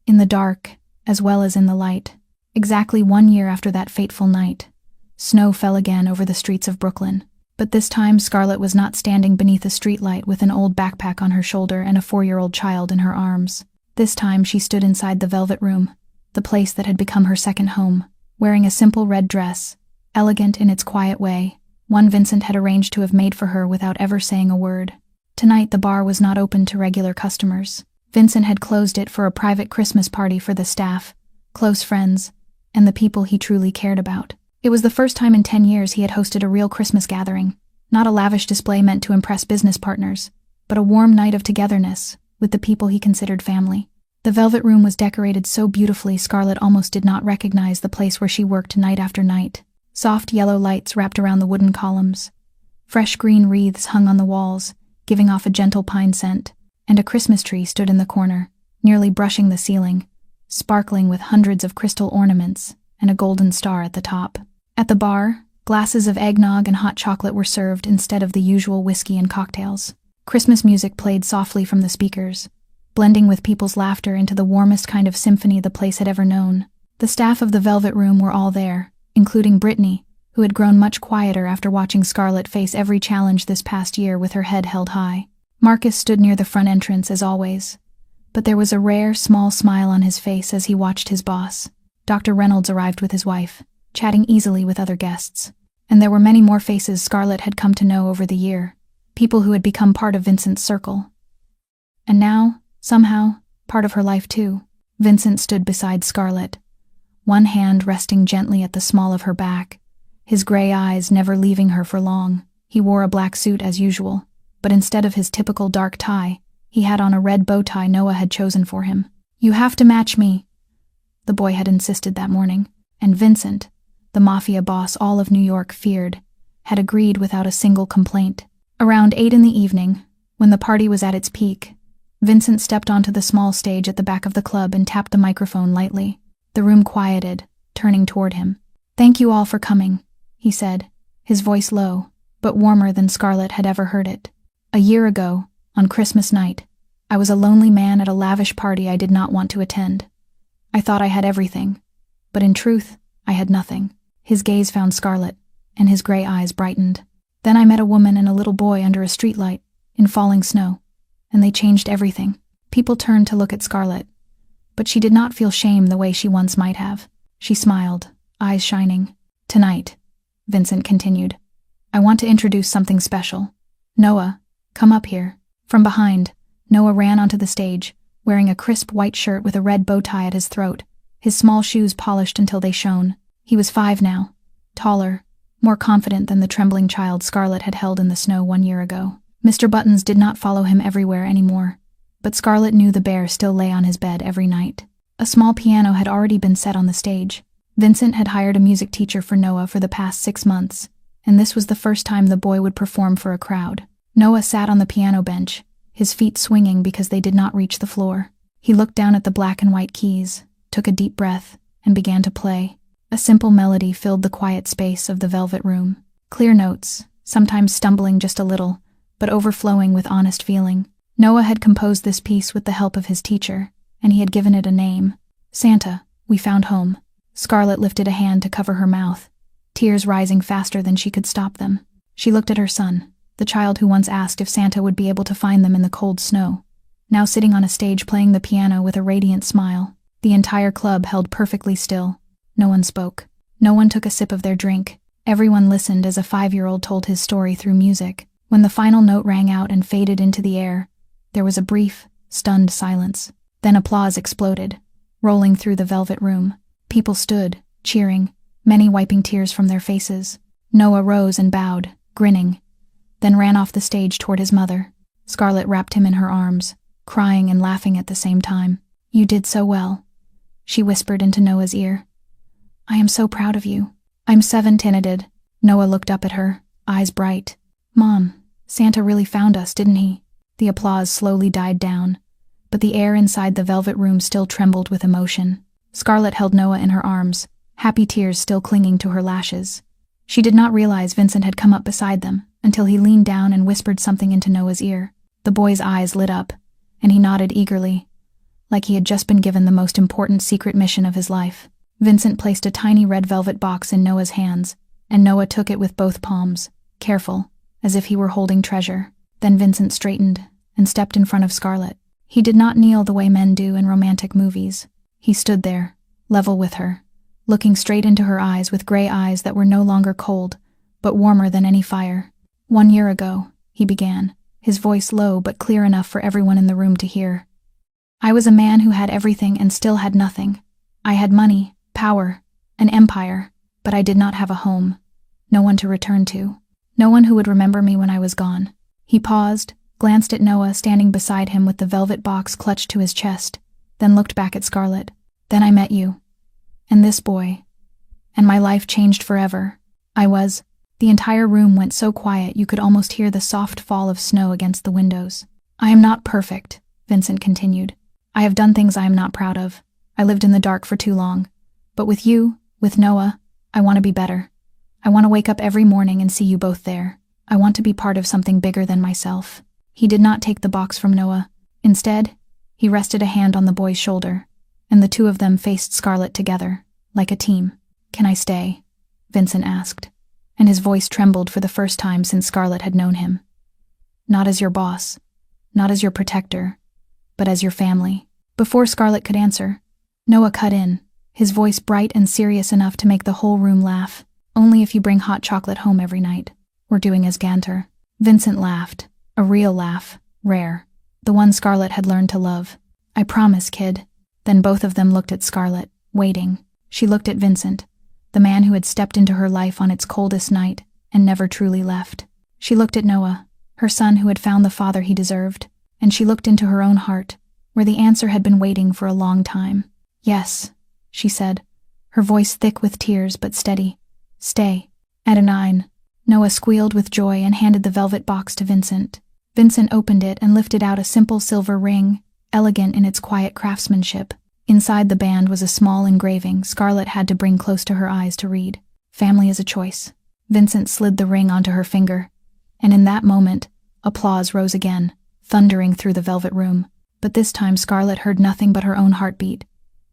in the dark as well as in the light. Exactly 1 year after that fateful night, snow fell again over the streets of Brooklyn. But this time Scarlett was not standing beneath a streetlight with an old backpack on her shoulder and a 4-year-old child in her arms. This time she stood inside the Velvet Room, the place that had become her second home, wearing a simple red dress, elegant in its quiet way, one Vincent had arranged to have made for her without ever saying a word. Tonight the bar was not open to regular customers. Vincent had closed it for a private Christmas party for the staff, close friends, and the people he truly cared about. It was the first time in 10 years he had hosted a real Christmas gathering, not a lavish display meant to impress business partners, but a warm night of togetherness with the people he considered family. The Velvet Room was decorated so beautifully Scarlett almost did not recognize the place where she worked night after night. Soft yellow lights wrapped around the wooden columns. Fresh green wreaths hung on the walls, giving off a gentle pine scent, and a Christmas tree stood in the corner, nearly brushing the ceiling, sparkling with hundreds of crystal ornaments and a golden star at the top. At the bar, glasses of eggnog and hot chocolate were served instead of the usual whiskey and cocktails. Christmas music played softly from the speakers, blending with people's laughter into the warmest kind of symphony the place had ever known. The staff of the Velvet Room were all there, including Brittany, who had grown much quieter after watching Scarlett face every challenge this past year with her head held high. Marcus stood near the front entrance as always, but there was a rare, small smile on his face as he watched his boss. Dr. Reynolds arrived with his wife, chatting easily with other guests. And there were many more faces Scarlett had come to know over the year, people who had become part of Vincent's circle. And now, somehow, part of her life too. Vincent stood beside Scarlett, one hand resting gently at the small of her back, his gray eyes never leaving her for long. He wore a black suit as usual, but instead of his typical dark tie, he had on a red bow tie Noah had chosen for him. "You have to match me," the boy had insisted that morning, and Vincent, the Mafia boss all of New York feared, had agreed without a single complaint. Around 8 in the evening, when the party was at its peak, Vincent stepped onto the small stage at the back of the club and tapped the microphone lightly. The room quieted, turning toward him. "Thank you all for coming," he said, his voice low, but warmer than Scarlett had ever heard it. "A year ago, on Christmas night, I was a lonely man at a lavish party I did not want to attend. I thought I had everything, but in truth, I had nothing." His gaze found Scarlett, and his gray eyes brightened. "Then I met a woman and a little boy under a streetlight, in falling snow, and they changed everything." People turned to look at Scarlett, but she did not feel shame the way she once might have. She smiled, eyes shining. "Tonight," Vincent continued, "I want to introduce something special. Noah, come up here." From behind, Noah ran onto the stage, wearing a crisp white shirt with a red bow tie at his throat, his small shoes polished until they shone. He was 5 now, taller, more confident than the trembling child Scarlett had held in the snow 1 year ago. Mr. Buttons did not follow him everywhere anymore, but Scarlett knew the bear still lay on his bed every night. A small piano had already been set on the stage. Vincent had hired a music teacher for Noah for the past 6 months, and this was the first time the boy would perform for a crowd. Noah sat on the piano bench, his feet swinging because they did not reach the floor. He looked down at the black and white keys, took a deep breath, and began to play. A simple melody filled the quiet space of the Velvet Room. Clear notes, sometimes stumbling just a little, but overflowing with honest feeling. Noah had composed this piece with the help of his teacher, and he had given it a name. "Santa, we found home." Scarlett lifted a hand to cover her mouth, tears rising faster than she could stop them. She looked at her son, the child who once asked if Santa would be able to find them in the cold snow, now sitting on a stage playing the piano with a radiant smile. The entire club held perfectly still. No one spoke. No one took a sip of their drink. Everyone listened as a 5-year-old told his story through music. When the final note rang out and faded into the air, there was a brief, stunned silence. Then applause exploded, rolling through the Velvet Room. People stood, cheering, many wiping tears from their faces. Noah rose and bowed, grinning, then ran off the stage toward his mother. Scarlett wrapped him in her arms, crying and laughing at the same time. "You did so well," she whispered into Noah's ear. "I am so proud of you." "I'm 7, tinnited." Noah looked up at her, eyes bright. "Mom, Santa really found us, didn't he?" The applause slowly died down, but the air inside the Velvet Room still trembled with emotion. Scarlett held Noah in her arms, happy tears still clinging to her lashes. She did not realize Vincent had come up beside them until he leaned down and whispered something into Noah's ear. The boy's eyes lit up, and he nodded eagerly, like he had just been given the most important secret mission of his life. Vincent placed a tiny red velvet box in Noah's hands, and Noah took it with both palms, careful, as if he were holding treasure. Then Vincent straightened and stepped in front of Scarlett. He did not kneel the way men do in romantic movies. He stood there, level with her, looking straight into her eyes with gray eyes that were no longer cold, but warmer than any fire. "1 year ago," he began, his voice low but clear enough for everyone in the room to hear. "I was a man who had everything and still had nothing. I had money, power, an empire, but I did not have a home, no one to return to, no one who would remember me when I was gone." He paused, glanced at Noah standing beside him with the velvet box clutched to his chest, then looked back at Scarlett. "Then I met you, and this boy, and my life changed forever." I was. The entire room went so quiet you could almost hear the soft fall of snow against the windows. I am not perfect, Vincent continued. I have done things I am not proud of. I lived in the dark for too long. But with you, with Noah, I want to be better. I want to wake up every morning and see you both there. I want to be part of something bigger than myself. He did not take the box from Noah. Instead, he rested a hand on the boy's shoulder, and the two of them faced Scarlett together, like a team. Can I stay? Vincent asked, and his voice trembled for the first time since Scarlett had known him. Not as your boss, not as your protector, but as your family. Before Scarlett could answer, Noah cut in, his voice bright and serious enough to make the whole room laugh. Only if you bring hot chocolate home every night. We're doing as Ganter. Vincent laughed, a real laugh, rare, the one Scarlett had learned to love. I promise, kid. Then both of them looked at Scarlett, waiting. She looked at Vincent, the man who had stepped into her life on its coldest night and never truly left. She looked at Noah, her son who had found the father he deserved, and she looked into her own heart, where the answer had been waiting for a long time. Yes, she said, her voice thick with tears but steady. Stay. At a 9. Noah squealed with joy and handed the velvet box to Vincent. Vincent opened it and lifted out a simple silver ring, elegant in its quiet craftsmanship. Inside the band was a small engraving Scarlett had to bring close to her eyes to read. Family is a choice. Vincent slid the ring onto her finger, and in that moment, applause rose again, thundering through the velvet room. But this time Scarlett heard nothing but her own heartbeat,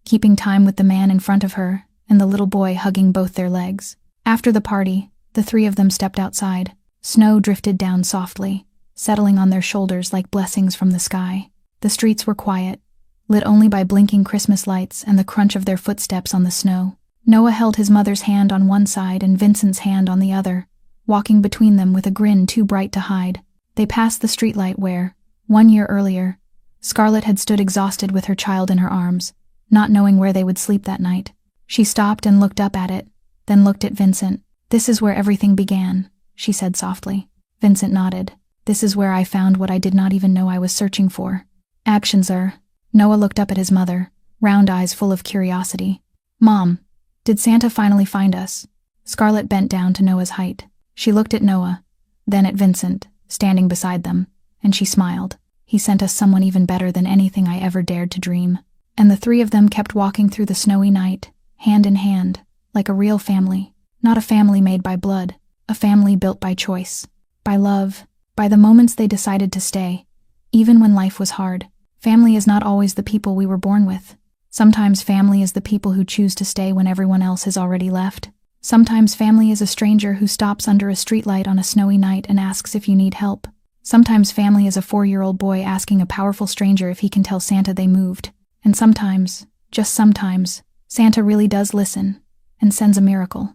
keeping time with the man in front of her and the little boy hugging both their legs. After the party, the three of them stepped outside. Snow drifted down softly, settling on their shoulders like blessings from the sky. The streets were quiet, lit only by blinking Christmas lights and the crunch of their footsteps on the snow. Noah held his mother's hand on one side and Vincent's hand on the other, walking between them with a grin too bright to hide. They passed the streetlight where, 1 year earlier, Scarlett had stood exhausted with her child in her arms, not knowing where they would sleep that night. She stopped and looked up at it, then looked at Vincent. This is where everything began, she said softly. Vincent nodded. This is where I found what I did not even know I was searching for. Actions are. Noah looked up at his mother, round eyes full of curiosity. Mom, did Santa finally find us? Scarlett bent down to Noah's height. She looked at Noah, then at Vincent, standing beside them, and she smiled. He sent us someone even better than anything I ever dared to dream. And the three of them kept walking through the snowy night, hand in hand, like a real family. Not a family made by blood, a family built by choice, by love, by the moments they decided to stay, even when life was hard. Family is not always the people we were born with. Sometimes family is the people who choose to stay when everyone else has already left. Sometimes family is a stranger who stops under a streetlight on a snowy night and asks if you need help. Sometimes family is a 4-year-old boy asking a powerful stranger if he can tell Santa they moved. And sometimes, just sometimes, Santa really does listen and sends a miracle.